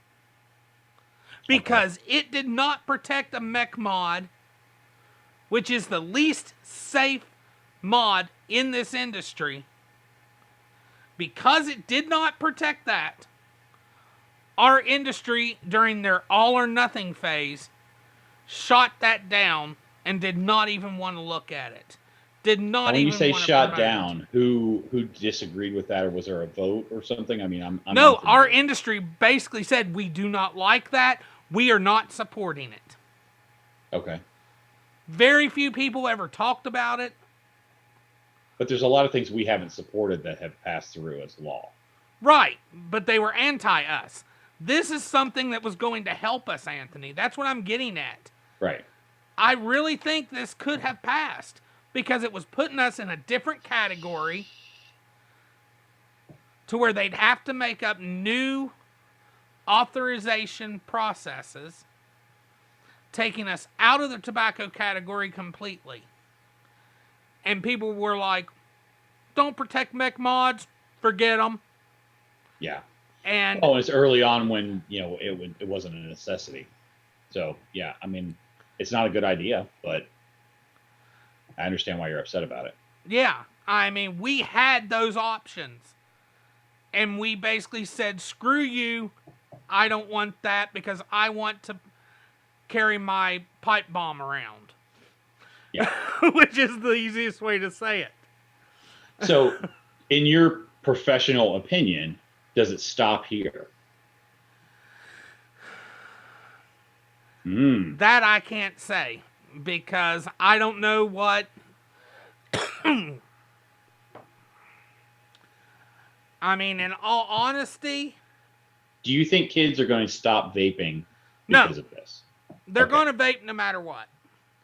Because it did not protect a mech mod, which is the least safe mod in this industry. Because it did not protect that, our industry, during their all or nothing phase, shot that down and did not even want to look at it. Did not when even you say want to shot promote down, who disagreed with that, or was there a vote or something? I mean, I'm No, unfamiliar. our industry basically said, we do not like that. We are not supporting it. Okay. Very few people ever talked about it. But there's a lot of things we haven't supported that have passed through as law. Right, but they were anti us. This is something that was going to help us, Anthony. That's what I'm getting at. Right. I really think this could have passed because it was putting us in a different category to where they'd have to make up new authorization processes. taking us out of the tobacco category completely. And people were like, don't protect mech mods, forget them. Yeah. And it's early on when, it wasn't a necessity. So, yeah, I mean, it's not a good idea, but I understand why you're upset about it. yeah, I mean, we had those options. And we basically said, screw you, I don't want that because I want to carry my pipe bomb around. Yeah. Which is the easiest way to say it. So, in your professional opinion, does it stop here? That I can't say because I don't know what. I mean, in all honesty, Do you think kids are going to stop vaping no. because of this? They're going to vape no matter what.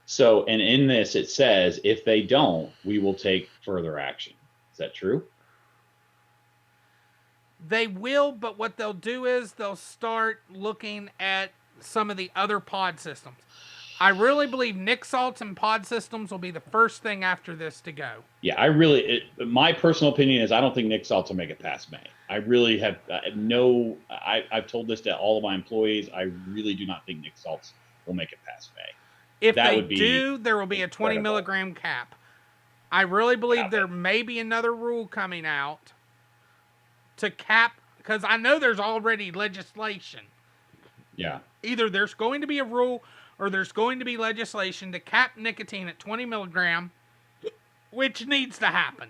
So, and in this, it says if they don't, we will take further action. Is that true? They will, but what they'll do is they'll start looking at some of the other pod systems. I really believe Nick Salts and pod systems will be the first thing after this to go. Yeah, my personal opinion is I don't think Nick Salts will make it past May. I really have I've told this to all of my employees. I really do not think Nick Salts will make it past May. If they do, there will be a 20 milligram cap. I really believe there may be another rule coming out to cap, because I know there's already legislation. Yeah. Either there's going to be a rule or there's going to be legislation to cap nicotine at 20 milligram, which needs to happen.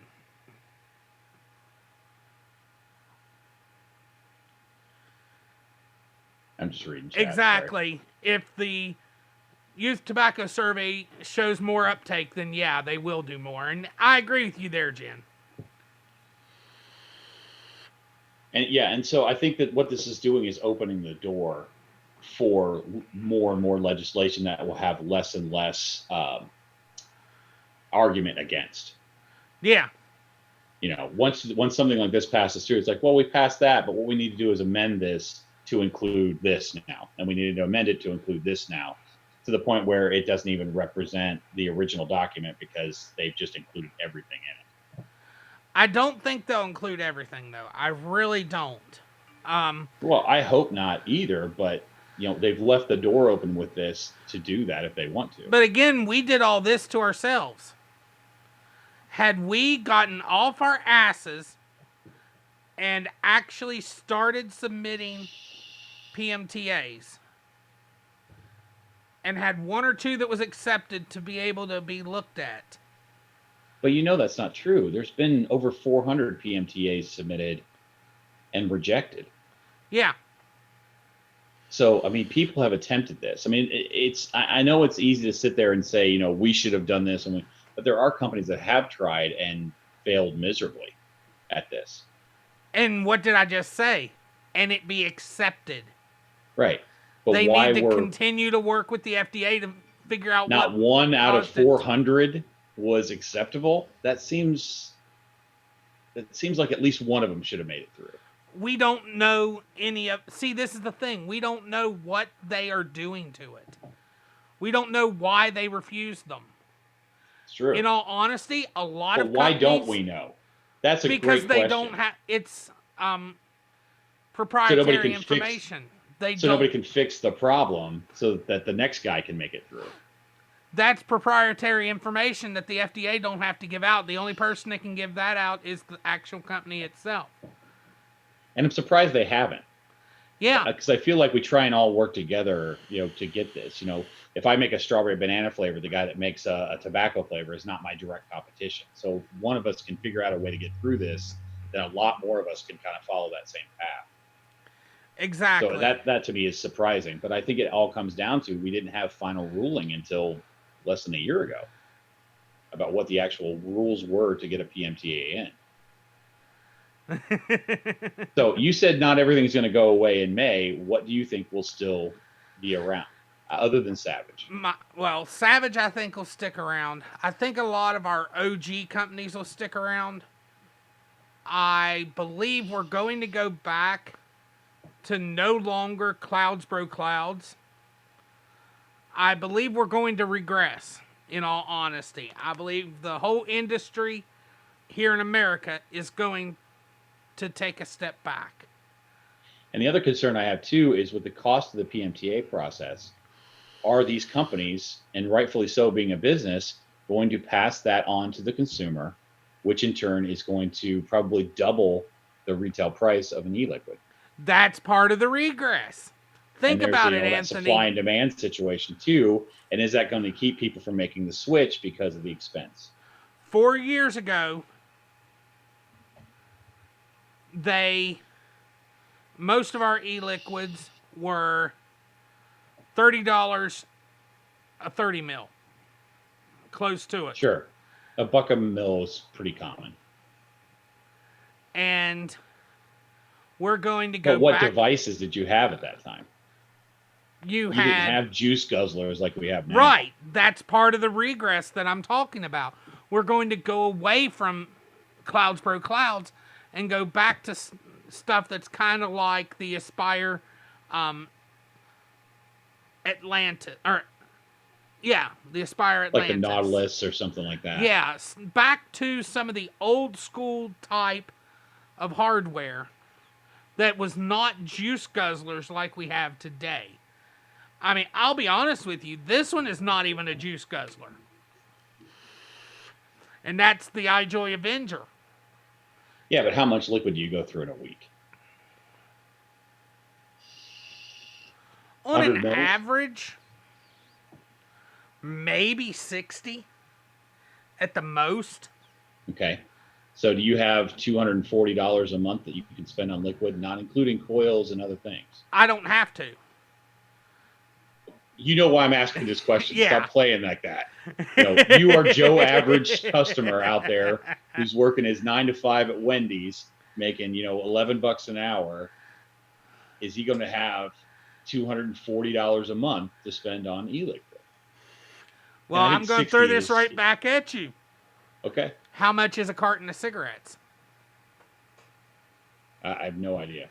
I'm just reading chat. Exactly. Sorry. If the youth tobacco survey shows more uptake, then yeah, they will do more. And I agree with you there, Jen. And so I think that what this is doing is opening the door for more and more legislation that will have less and less argument against. Yeah. Once something like this passes through, it's like, well, we passed that, but what we need to do is amend this to include this now, and we need to amend it to include this now, to the point where it doesn't even represent the original document because they've just included everything in it. I don't think they'll include everything, though. I really don't. Well, I hope not either, but they've left the door open with this to do that if they want to. But again, we did all this to ourselves. Had we gotten off our asses and actually started submitting PMTAs and had one or two that was accepted to be able to be looked at. But that's not true. There's been over 400 PMTAs submitted and rejected. Yeah. So, I mean, people have attempted this. I mean, I know it's easy to sit there and say, we should have done this. But there are companies that have tried and failed miserably at this. And what did I just say? And it be accepted. Right. But they need to continue to work with the FDA to figure out not one out of 400 was acceptable. That seems like at least one of them should have made it through. We don't know any of... See, this is the thing. We don't know what they are doing to it. We don't know why they refused them. It's true. In all honesty, a lot of why don't we know? That's a great question. Because they don't have... It's proprietary information. Nobody can fix the problem so that the next guy can make it through. That's proprietary information that the FDA don't have to give out. The only person that can give that out is the actual company itself. And I'm surprised they haven't. Yeah. Because I feel like we try and all work together, to get this. If I make a strawberry banana flavor, the guy that makes a tobacco flavor is not my direct competition. So if one of us can figure out a way to get through this, then a lot more of us can kind of follow that same path. Exactly. So that to me is surprising. But I think it all comes down to we didn't have final ruling until less than a year ago about what the actual rules were to get a PMTA in. So you said not everything's going to go away in May. What do you think will still be around other than Savage? Savage I think will stick around. I think a lot of our OG companies will stick around. I believe we're going to go back to no longer Clouds Bro Clouds. I believe we're going to regress, in all honesty. I believe the whole industry here in America is going to take a step back. And the other concern I have too is with the cost of the PMTA process. Are these companies, and rightfully so being a business, going to pass that on to the consumer, which in turn is going to probably double the retail price of an e-liquid? That's part of the regress. Think And there's about it, that Anthony. supply and demand situation too. And is that going to keep people from making the switch because of the expense? 4 years ago, most of our e-liquids were $30 a 30 mil, close to it. Sure, a buck a mil is pretty common. And we're going to go But what back. devices did you have at that time? You didn't had have juice guzzlers like we have now. right. That's part of the regress that I'm talking about. We're going to go away from Clouds Pro Clouds and go back to stuff that's kind of like the Aspire Atlantis, the Aspire Atlantis, Like the Nautilus or something like that. Yeah, back to some of the old school type of hardware that was not juice guzzlers like we have today. I mean, I'll be honest with you, this one is not even a juice guzzler. And that's the iJoy Avenger. Yeah, but how much liquid do you go through in a week? On an mils? average, maybe 60 at the most. Okay. So do you have $240 a month that you can spend on liquid, not including coils and other things? I don't have to. You know why I'm asking this question. Yeah. Stop playing like that. You are Joe Average customer out there who's working his 9 to 5 at Wendy's, making, $11 an hour. Is he going to have $240 a month to spend on e-liquid? Well, I'm going to throw this right back at you. Okay. How much is a carton of cigarettes? I have no idea.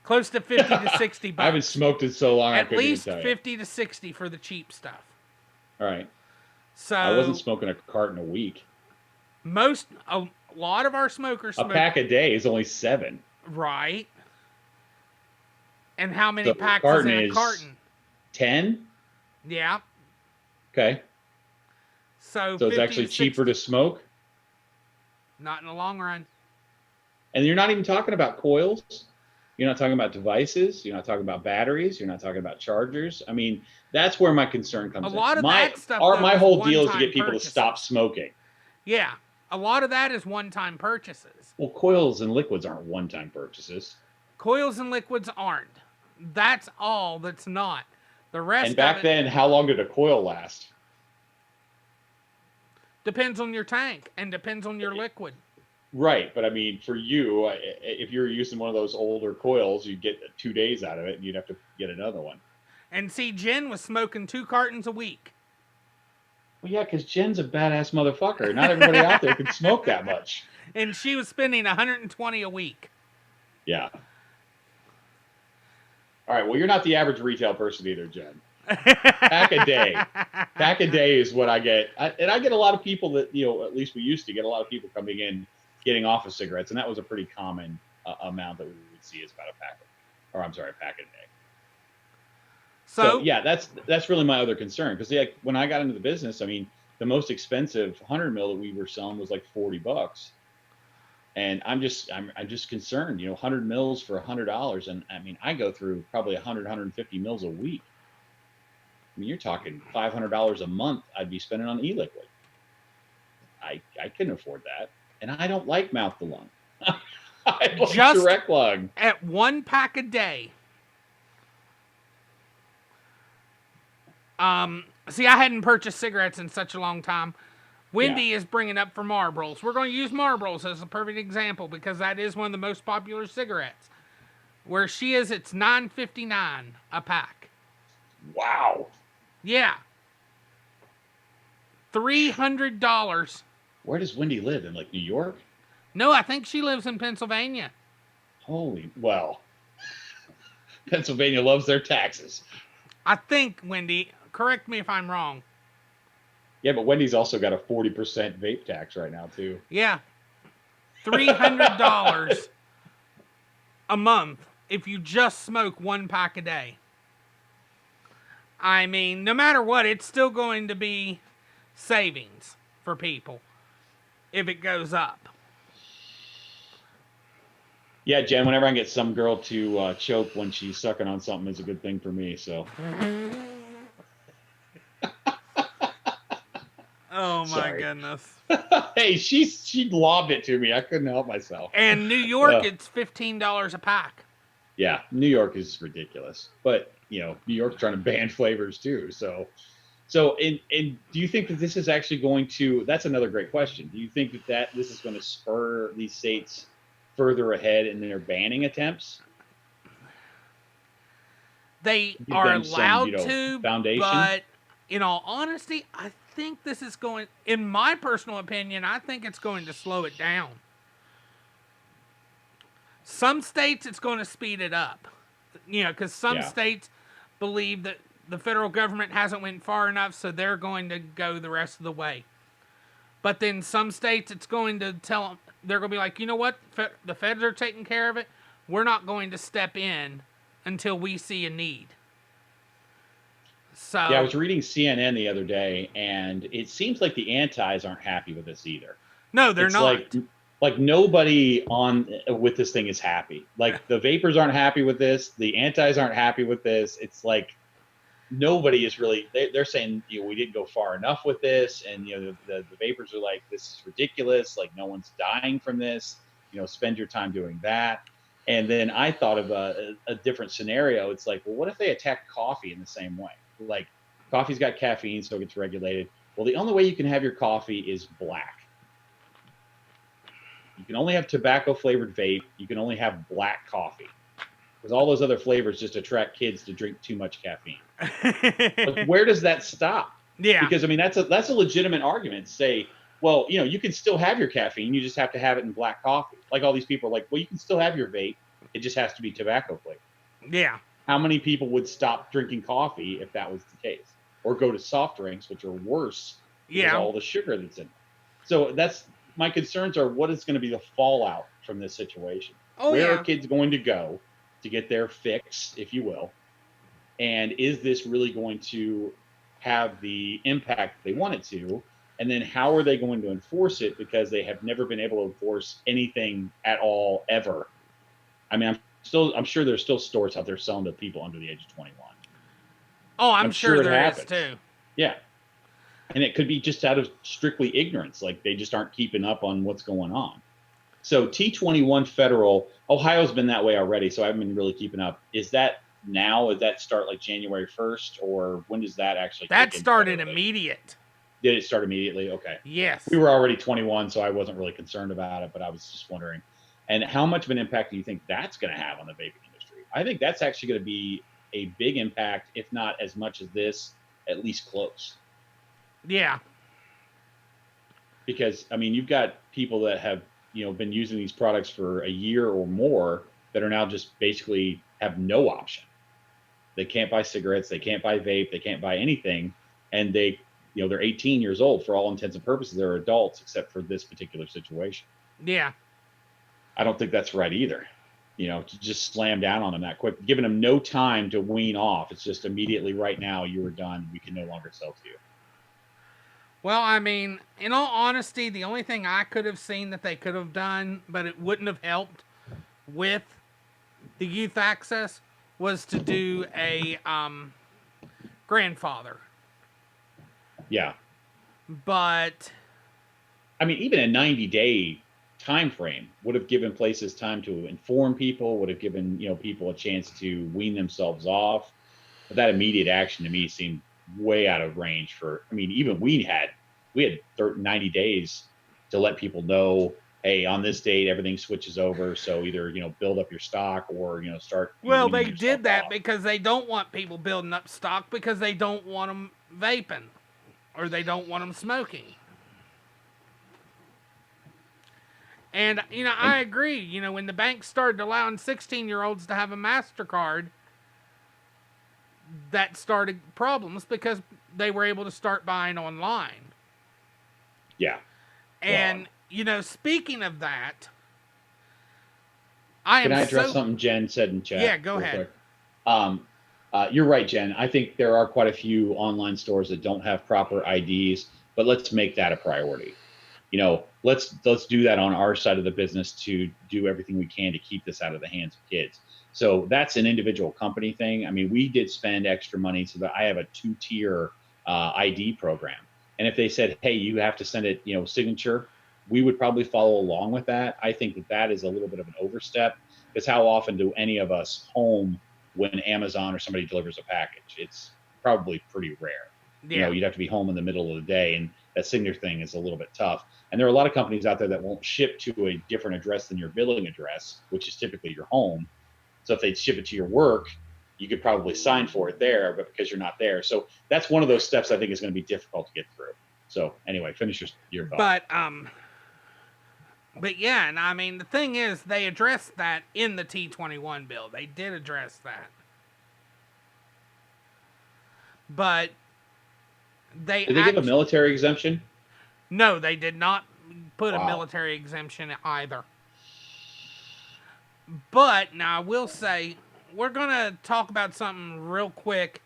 Close to 50 to 60 bucks. I haven't smoked in so long. At least 50 to 60 for the cheap stuff. All right. So I wasn't smoking a carton a week. A lot of our smokers smoke. A pack a day is only 7. Right. And how many packs is in a carton? 10? Yeah. Okay. So it's actually cheaper to smoke? Not in the long run. And you're not even talking about coils. You're not talking about devices. You're not talking about batteries. You're not talking about chargers. I mean, that's where my concern comes in. A lot of that stuff. My whole deal is to get people to stop smoking. Yeah. A lot of that is one-time purchases. Well, coils and liquids aren't one-time purchases. Coils and liquids aren't. That's all that's not. The rest and back then, how long did a coil last? Depends on your tank and depends on your liquid. Right, but I mean, for you, if you're using one of those older coils, you get 2 days out of it, and you'd have to get another one. And see, Jen was smoking 2 cartons a week. Well, yeah, because Jen's a badass motherfucker. Not everybody out there can smoke that much. And she was spending $120 a week. Yeah. All right, well, you're not the average retail person either, Jen. Pack a day. Pack a day is what I get. And I get a lot of people that, at least we used to get a lot of people coming in, getting off of cigarettes, and that was a pretty common amount that we would see is about a pack a day. So yeah, that's really my other concern, because when I got into the business, I mean, the most expensive 100 mil that we were selling was like $40, and I'm just concerned, 100 mils for $100, and I mean, I go through probably 150 mils a week. I mean, you're talking $500 a month I'd be spending on e-liquid. I couldn't afford that. And I don't like mouth to lung. I like direct lung. At 1 pack a day. See, I hadn't purchased cigarettes in such a long time. Wendy is bringing up for Marlboros. We're going to use Marlboros as a perfect example because that is one of the most popular cigarettes. Where she is, it's $9.59 a pack. Wow. Yeah. $300. Where does Wendy live? In New York? No, I think she lives in Pennsylvania. Pennsylvania loves their taxes. I think, Wendy, correct me if I'm wrong. Yeah, but Wendy's also got a 40% vape tax right now too. Yeah, $300 a month if you just smoke 1 pack a day. I mean, no matter what, it's still going to be savings for people if it goes up. Yeah, Jen, whenever I can get some girl to choke when she's sucking on something is a good thing for me. So Oh my sorry. goodness. Hey, she lobbed it to me. I couldn't help myself. And New York, it's $15 a pack. Yeah, New York is ridiculous. But, New York's trying to ban flavors too. So and do you think that this is actually going to, that's another great question. Do you think that this is going to spur these states further ahead in their banning attempts? They Give are them some, allowed to, foundation? but in all honesty, I think this is going, in my personal opinion, I think it's going to slow it down. Some states, it's going to speed it up. Because some states believe that the federal government hasn't went far enough, so they're going to go the rest of the way. But then some states, it's going to tell them, they're going to be like, you know what? The feds are taking care of it. We're not going to step in until we see a need. So Yeah, I was reading CNN the other day, and it seems like the antis aren't happy with this either. No, they're It's not. like nobody on with this thing is happy. Like the vapors aren't happy with this. The antis aren't happy with this. It's like nobody is really. They're saying we didn't go far enough with this, and the vapors are like, this is ridiculous. Like no one's dying from this. Spend your time doing that. And then I thought of a different scenario. It's like, well, what if they attack coffee in the same way? Like coffee's got caffeine, so it gets regulated. Well, the only way you can have your coffee is black. You can only have tobacco flavored vape. You can only have black coffee because all those other flavors just attract kids to drink too much caffeine. Like, where does that stop? Yeah. Because I mean, that's a legitimate argument to say, well, you can still have your caffeine. You just have to have it in black coffee. Like all these people are like, well, you can still have your vape. It just has to be tobacco flavored. Yeah. How many people would stop drinking coffee if that was the case, or go to soft drinks, which are worse because of all the sugar that's in them? So that's my concerns are what is going to be the fallout from this situation. Where are kids going to go to get their fix, if you will? And is this really going to have the impact they want it to? And then how are they going to enforce it? Because they have never been able to enforce anything at all, ever. I mean, I'm sure there's still stores out there selling to people under the age of 21. Oh, I'm sure it there happens. is too. Yeah. And it could be just out of strictly ignorance. Like they just aren't keeping up on what's going on. So T21 federal, Ohio's been that way already. So I haven't been really keeping up. Is that now? Does that start like January 1st, or when does that actually? That started immediate. Did it start immediately? Okay. Yes. We were already 21, so I wasn't really concerned about it, but I was just wondering. And how much of an impact do you think that's going to have on the vaping industry? I think that's actually going to be a big impact, if not as much as this, at least close. Yeah. Because I mean, you've got people that have been using these products for a year or more that are now just basically have no option. They can't buy cigarettes, they can't buy vape, they can't buy anything, and they're 18 years old for all intents and purposes. They're adults except for this particular situation. Yeah. I don't think that's right either. To just slam down on them that quick, giving them no time to wean off. It's just immediately right now, you are done. We can no longer sell to you. Well, I mean, in all honesty, the only thing I could have seen that they could have done, but it wouldn't have helped with the youth access, was to do a grandfather. Yeah. But I mean, even a 90-day time frame would have given places time to inform people, would have given people a chance to wean themselves off. But that immediate action to me seemed way out of range for. I mean, even we had 90 days to let people know, hey, on this date everything switches over. So either build up your stock or start. Well, they did that because they don't want people building up stock because they don't want them vaping or they don't want them smoking. And, I agree. When the banks started allowing 16-year-olds to have a MasterCard, that started problems because they were able to start buying online. Yeah. And, speaking of that, I Can am I address so. something Jen said in Yeah, chat go real ahead. quick? Um, you're right, Jen. I think there are quite a few online stores that don't have proper IDs, but let's make that a priority. Let's do that on our side of the business to do everything we can to keep this out of the hands of kids. So that's an individual company thing. I mean, we did spend extra money so that I have a 2-tier ID program. And if they said, hey, you have to send it, signature, we would probably follow along with that. I think that is a little bit of an overstep, because how often do any of us home when Amazon or somebody delivers a package? It's probably pretty rare. Yeah. You'd have to be home in the middle of the day, and that signature thing is a little bit tough. And there are a lot of companies out there that won't ship to a different address than your billing address, which is typically your home. So if they ship it to your work, you could probably sign for it there, but because you're not there. So that's one of those steps I think is going to be difficult to get through. So anyway, finish your thought. But yeah, and I mean, the thing is, they addressed that in the T21 bill. They did address that. But they Did they give a military exemption? No, they did not put a Wow. military exemption either. But now I will say, we're going to talk about something real quick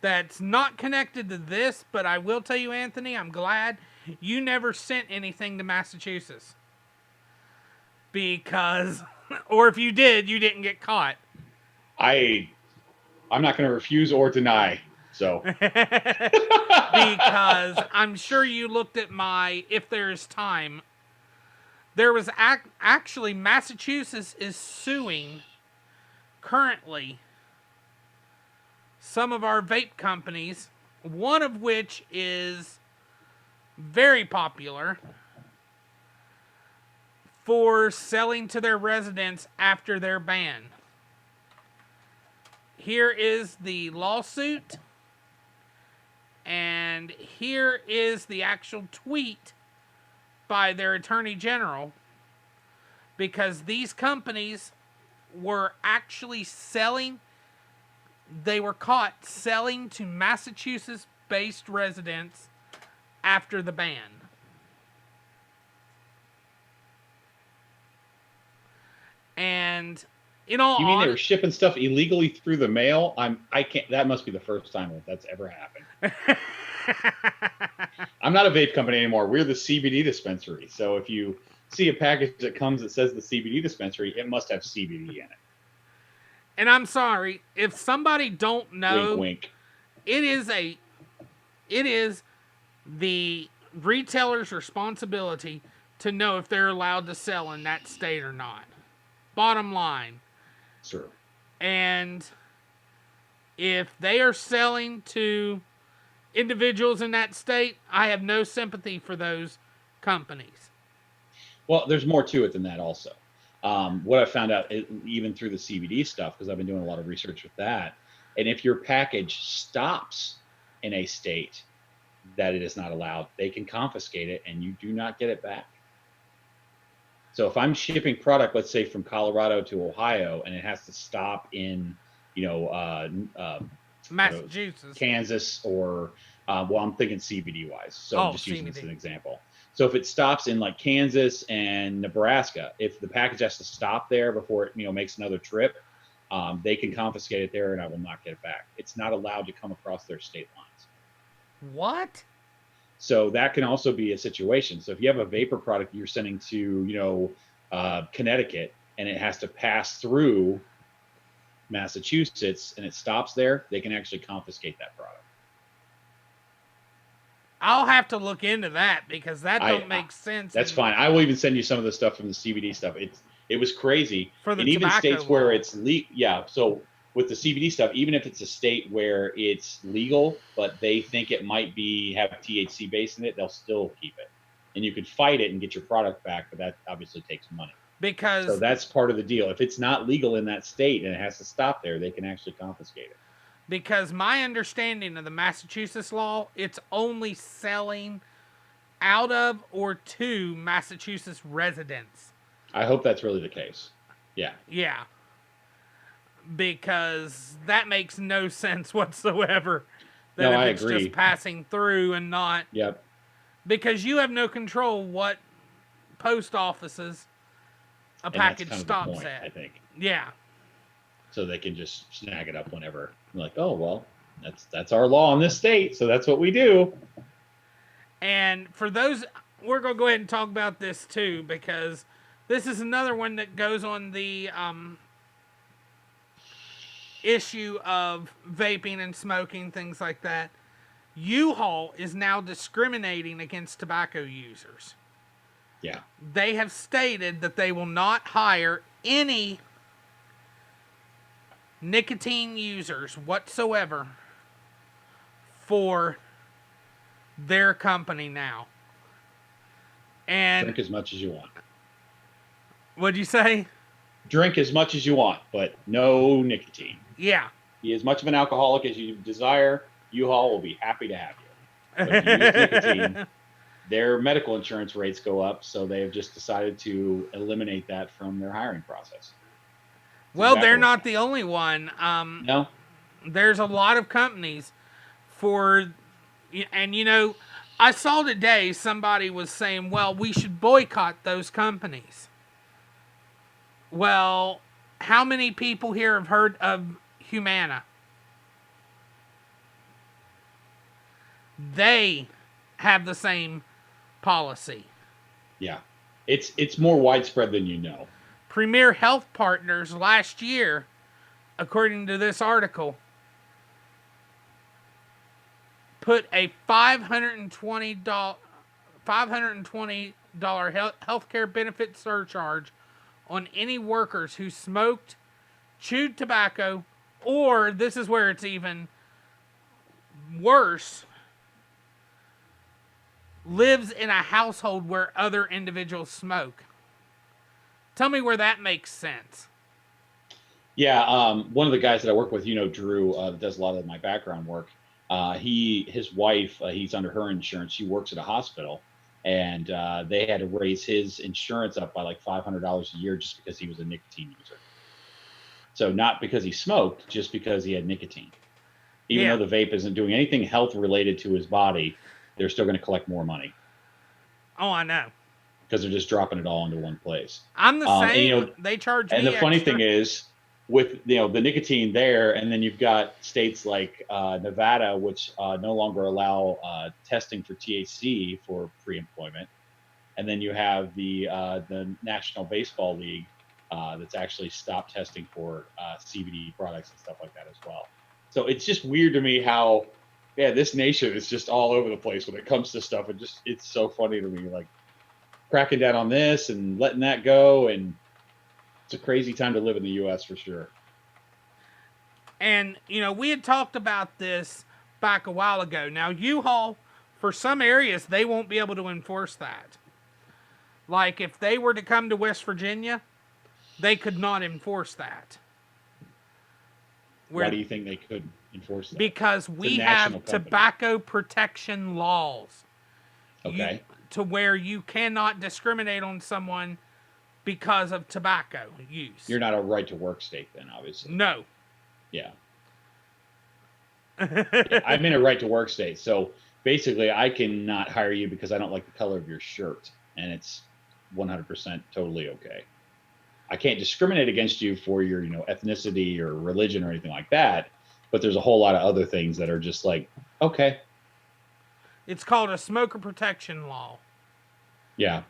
that's not connected to this, but I will tell you, Anthony, I'm glad you never sent anything to Massachusetts. Because, or if you did, you didn't get caught. I'm not going to refuse or deny. So. Because I'm sure you looked at my If There's Time. There was actually, Massachusetts is suing currently some of our vape companies, one of which is very popular, for selling to their residents after their ban. Here is the lawsuit, and here is the actual tweet by their attorney general, because these companies were actually selling, they were caught selling to Massachusetts-based residents after the ban. And in all You mean they were shipping stuff illegally through the mail? I can't. That must be the first time that's ever happened. I'm not a vape company anymore. We're the CBD dispensary. So if you see a package that comes that says the CBD dispensary, it must have CBD in it. And I'm sorry if somebody don't know. Wink, wink. It is the retailer's responsibility to know if they're allowed to sell in that state or not. Bottom line. Sure. And if they are selling to individuals in that state, I have no sympathy for those companies. Well, there's more to it than that also. What I found out, even through the CBD stuff, because I've been doing a lot of research with that, and if your package stops in a state that it is not allowed, they can confiscate it and you do not get it back. So if I'm shipping product, let's say from Colorado to Ohio, and it has to stop in, Massachusetts, Kansas, or I'm thinking CBD wise. So I'm just using CBD. this as an example. So if it stops in like Kansas and Nebraska, if the package has to stop there before it makes another trip, they can confiscate it there, and I will not get it back. It's not allowed to come across their state lines. What? So that can also be a situation. So if you have a vapor product you're sending to, Connecticut, and it has to pass through Massachusetts and it stops there, they can actually confiscate that product. I'll have to look into that, because that don't make sense. That's fine. I will even send you some of the stuff from the CBD stuff. It was crazy. For the and even tobacco states law. where it's legal. Yeah. So with the CBD stuff, even if it's a state where it's legal, but they think it might have THC base in it, they'll still keep it. And you could fight it and get your product back, but that obviously takes money. So that's part of the deal. If it's not legal in that state and it has to stop there, they can actually confiscate it. Because my understanding of the Massachusetts law, it's only selling out of or to Massachusetts residents. I hope that's really the case. Yeah. Yeah. because that makes no sense whatsoever. That No, if I it's just agree. passing through and not, Yep. because you have no control what post offices a And that's package kind of the stops point, at. I think. Yeah. So they can just snag it up whenever. Like, oh well, that's our law in this state, so that's what we do. And for those, we're going to go ahead and talk about this too, because this is another one that goes on the issue of vaping and smoking, things like that. U-Haul is now discriminating against tobacco users. Yeah. They have stated that they will not hire any nicotine users whatsoever for their company now. And Drink as much as you want. what'd you say? Drink as much as you want, but no nicotine. Yeah. Be as much of an alcoholic as you desire. U-Haul will be happy to have you. But if you use nicotine, their medical insurance rates go up, so they have just decided to eliminate that from their hiring process. Well, they're not the only one. No. There's a lot of companies for, and you know, I saw today somebody was saying, well, we should boycott those companies. Well, how many people here have heard of Humana? They have the same policy. Yeah. It's more widespread than you know. Premier Health Partners last year, according to this article, put a $520 healthcare benefit surcharge on any workers who smoked, chewed tobacco, or, this is where it's even worse, lives in a household where other individuals smoke. Tell me where that makes sense. Yeah, one of the guys that I work with, Drew, that does a lot of my background work. His wife, he's under her insurance. She works at a hospital, and they had to raise his insurance up by like $500 a year just because he was a nicotine user. So not because he smoked, just because he had nicotine. Even though the vape isn't doing anything health related to his body, they're still going to collect more money. Oh, I know. Because they're just dropping it all into one place. I'm the same. They charge me. And the funny thing is, with the nicotine there, and then you've got states like Nevada, which no longer allow testing for THC for pre-employment, and then you have the National Baseball League that's actually stopped testing for CBD products and stuff like that as well. So it's just weird to me how, this nation is just all over the place when it comes to stuff. It's so funny to me, like cracking down on this and letting that go, and it's a crazy time to live in the U.S. for sure. And, we had talked about this back a while ago. Now, U-Haul, for some areas, they won't be able to enforce that. Like, if they were to come to West Virginia, they could not enforce that. Why do you think they couldn't enforce that? Because we have tobacco protection laws. Okay. To where you cannot discriminate on someone because of tobacco use. You're not a right to work state then, obviously. No. Yeah. I'm in a right to work state. So basically I cannot hire you because I don't like the color of your shirt. And it's 100% totally okay. I can't discriminate against you for your, ethnicity or religion or anything like that. But there's a whole lot of other things that are just like, okay. It's called a smoker protection law. Yeah.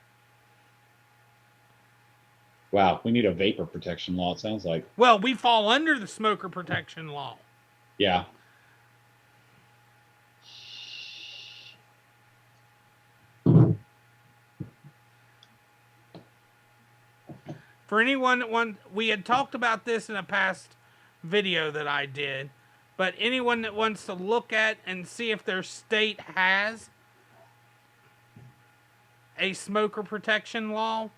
Wow, we need a vapor protection law, it sounds like. Well, we fall under the smoker protection law. Yeah. For anyone that we had talked about this in a past video that I did, but anyone that wants to look at and see if their state has a smoker protection law,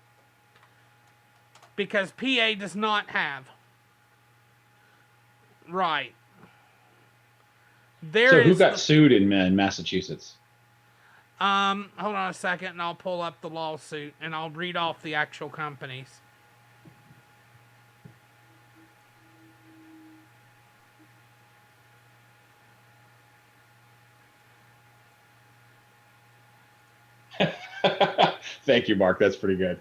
because PA does not have. Right. So who got sued in Massachusetts? Hold on a second, and I'll pull up the lawsuit, and I'll read off the actual companies. Thank you, Mark. That's pretty good.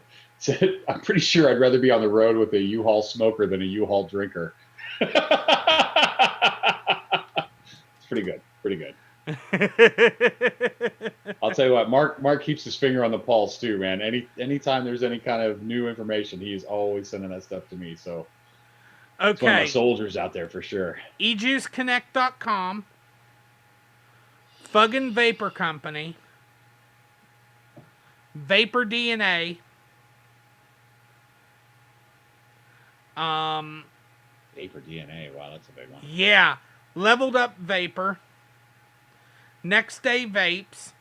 I'm pretty sure I'd rather be on the road with a U-Haul smoker than a U-Haul drinker. It's pretty good. Pretty good. I'll tell you what, Mark keeps his finger on the pulse too, man. Anytime there's any kind of new information, he's always sending that stuff to me. So it's one of my soldiers out there for sure. eJuiceConnect.com, Fuggin' Vapor Company, Vapor DNA, Vapor DNA, wow, that's a big one. Yeah, Leveled Up Vapor, Next Day Vapes,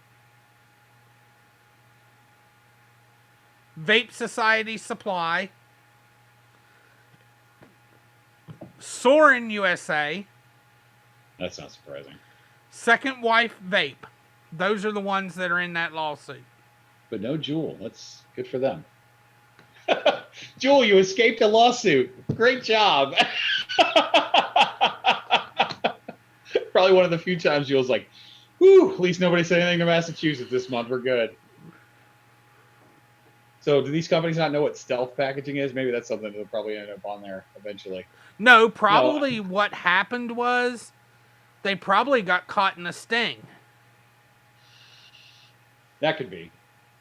Vape Society Supply, Sorin USA. That's not surprising. Second Wife Vape. Those are the ones that are in that lawsuit. But no Juul. That's good for them. Juul, you escaped a lawsuit. Great job. Probably one of the few times Juul's like, whew, at least nobody said anything to Massachusetts this month. We're good. So do these companies not know what stealth packaging is? Maybe that's something that'll probably end up on there eventually. No, probably what happened was they probably got caught in a sting. That could be.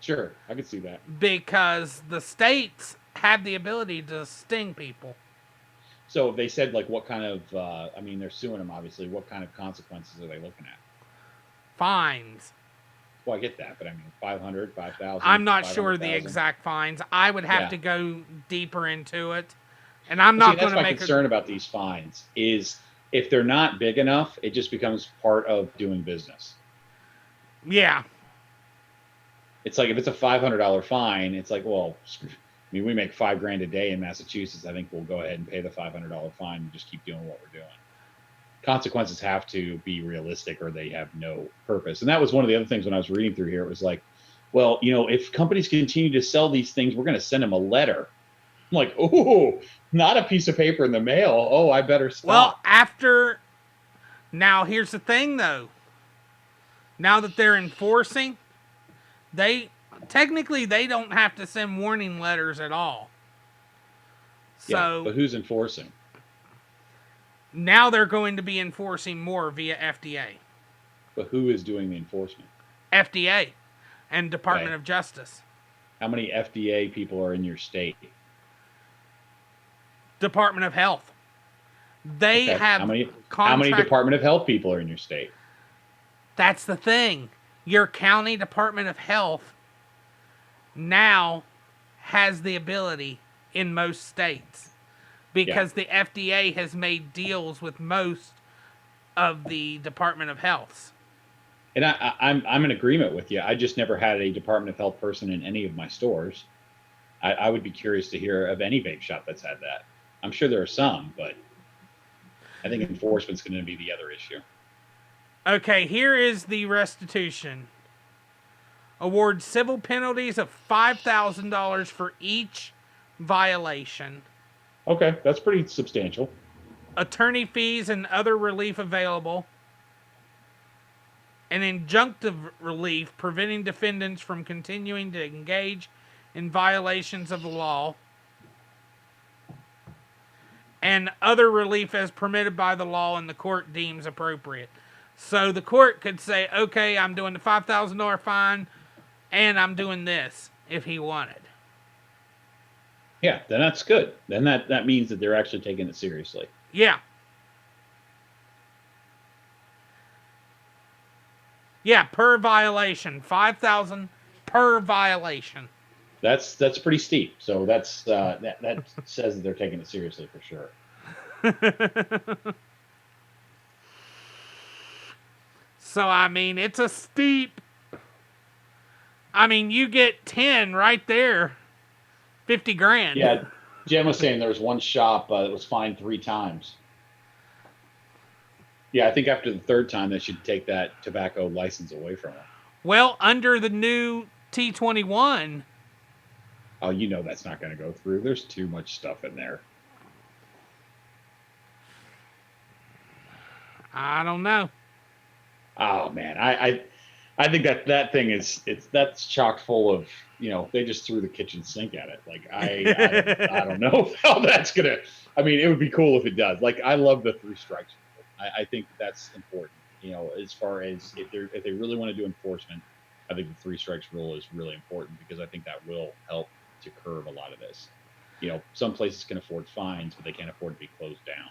Sure, I could see that. Because the states have the ability to sting people. So they said, like, what kind of, I mean, they're suing them, obviously. What kind of consequences are they looking at? Fines. Well, I get that, but I mean, 500, 5,000. I'm not sure the exact fines. I would have to go deeper into it. And I'm not going to make my concern about these fines is if they're not big enough, it just becomes part of doing business. Yeah. It's like if it's a $500 fine, it's like, well, I mean, we make $5,000 a day in Massachusetts. I think we'll go ahead and pay the $500 fine and just keep doing what we're doing. Consequences have to be realistic or they have no purpose. And that was one of the other things when I was reading through here. It was like, well, you know, if companies continue to sell these things, we're going to send them a letter. I'm like, oh, not a piece of paper in the mail. Oh, I better stop. Well, now here's the thing though. Now that they're enforcing, technically they don't have to send warning letters at all. So, but who's enforcing? Now they're going to be enforcing more via FDA. But who is doing the enforcement? FDA and Department of Justice. How many FDA people are in your state? Department of Health. They have how many Department of Health people are in your state? That's the thing. Your county Department of Health now has the ability in most states because the FDA has made deals with most of the Department of Health. And I'm in agreement with you. I just never had a Department of Health person in any of my stores. I would be curious to hear of any vape shop that's had that. I'm sure there are some, but I think enforcement's going to be the other issue. Okay, here is the restitution. Award civil penalties of $5,000 for each violation. Okay, that's pretty substantial. Attorney fees and other relief available. An injunctive relief preventing defendants from continuing to engage in violations of the law. And other relief as permitted by the law and the court deems appropriate. So the court could say, okay, I'm doing the $5,000 fine and I'm doing this if he wanted. Yeah, then that's good. Then that means that they're actually taking it seriously. Yeah. Yeah, per violation. $5,000 per violation. That's pretty steep. So that says that they're taking it seriously for sure. So I mean, it's a steep. I mean, you get 10 right there. 50 grand. Yeah, Jen was saying there was one shop that was fined 3 times. Yeah, I think after the 3rd time they should take that tobacco license away from them. Well, under the new T21. Oh, you know that's not going to go through. There's too much stuff in there. I don't know. Oh man, I think that thing that's chock full of, they just threw the kitchen sink at it. Like I don't know how that's gonna. I mean, it would be cool if it does. Like I love the 3 strikes. I think that's important. As far as if they really want to do enforcement, I think the 3 strikes rule is really important because I think that will help to curb a lot of this. Some places can afford fines, but they can't afford to be closed down.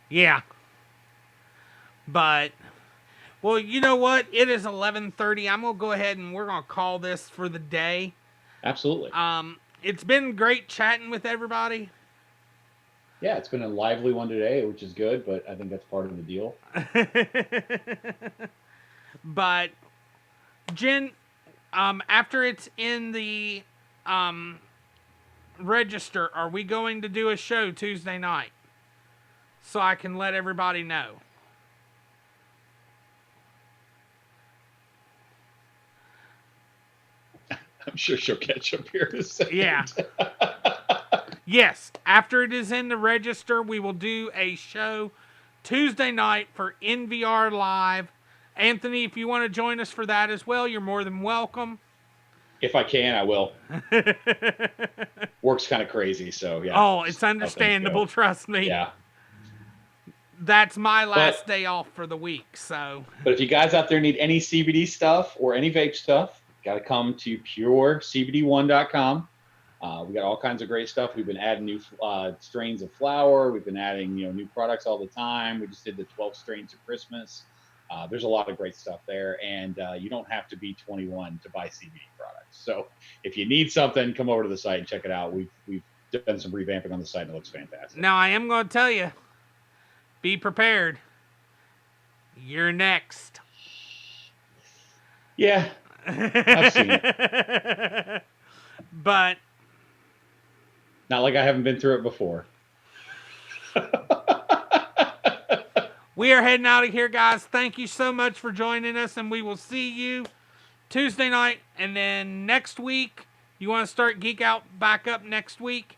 Yeah. But, well, you know what? It is 11:30. I'm going to go ahead and we're going to call this for the day. Absolutely. It's been great chatting with everybody. Yeah, it's been a lively one today, which is good, but I think that's part of the deal. But, Jen, after it's in the register, are we going to do a show Tuesday night? So I can let everybody know. I'm sure she'll catch up here in a second. Yeah. Yes, after it is in the register, we will do a show Tuesday night for NVR Live. Anthony, if you want to join us for that as well, you're more than welcome. If I can, I will. Work's kind of crazy, so yeah. Oh, it's understandable, trust me. Yeah. That's my last day off for the week, so. But if you guys out there need any CBD stuff or any vape stuff, got to come to purecbd1.com. We got all kinds of great stuff. We've been adding new strains of flower. We've been adding new products all the time. We just did the 12 strains of Christmas. There's a lot of great stuff there, and you don't have to be 21 to buy CBD products. So if you need something, come over to the site and check it out. We've done some revamping on the site, and it looks fantastic. Now I am going to tell you, be prepared. You're next. Yeah, I've seen it. But not like I haven't been through it before. We are heading out of here, guys. Thank you so much for joining us, and we will see you Tuesday night. And then next week, you want to start Geek Out back up next week?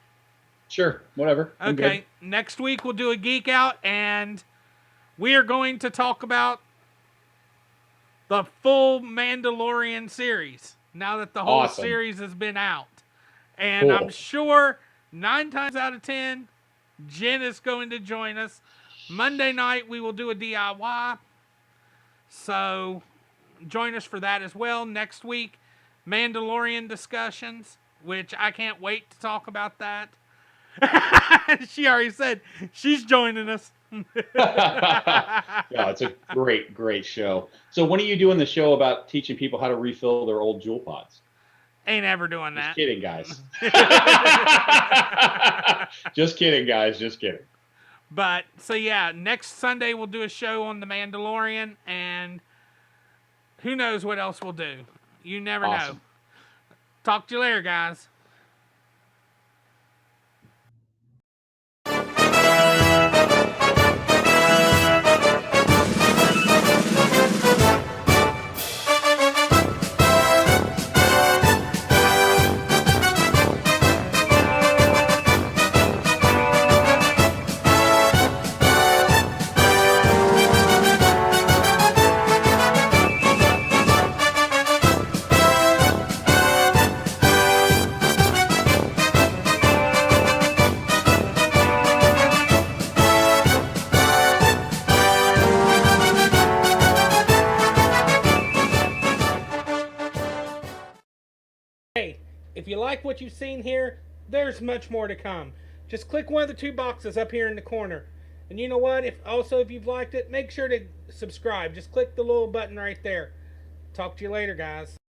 Sure, whatever. Okay, next week we'll do a Geek Out, and we are going to talk about the full Mandalorian series now that the whole series has been out. And cool. I'm sure 9 times out of 10, Jen is going to join us. Monday night, we will do a DIY. So join us for that as well. Next week, Mandalorian discussions, which I can't wait to talk about that. She already said she's joining us. Yeah, it's a great show. So when are you doing the show about teaching people how to refill their old Juul pods? Ain't ever doing that. Just kidding, guys. Just kidding, guys. Just kidding. But, so yeah, next Sunday we'll do a show on The Mandalorian, and who knows what else we'll do. You never know. Talk to you later, guys. If you like what you've seen here, there's much more to come. Just click one of the 2 boxes up here in the corner. And you know what? If you've liked it, make sure to subscribe. Just click the little button right there. Talk to you later, guys.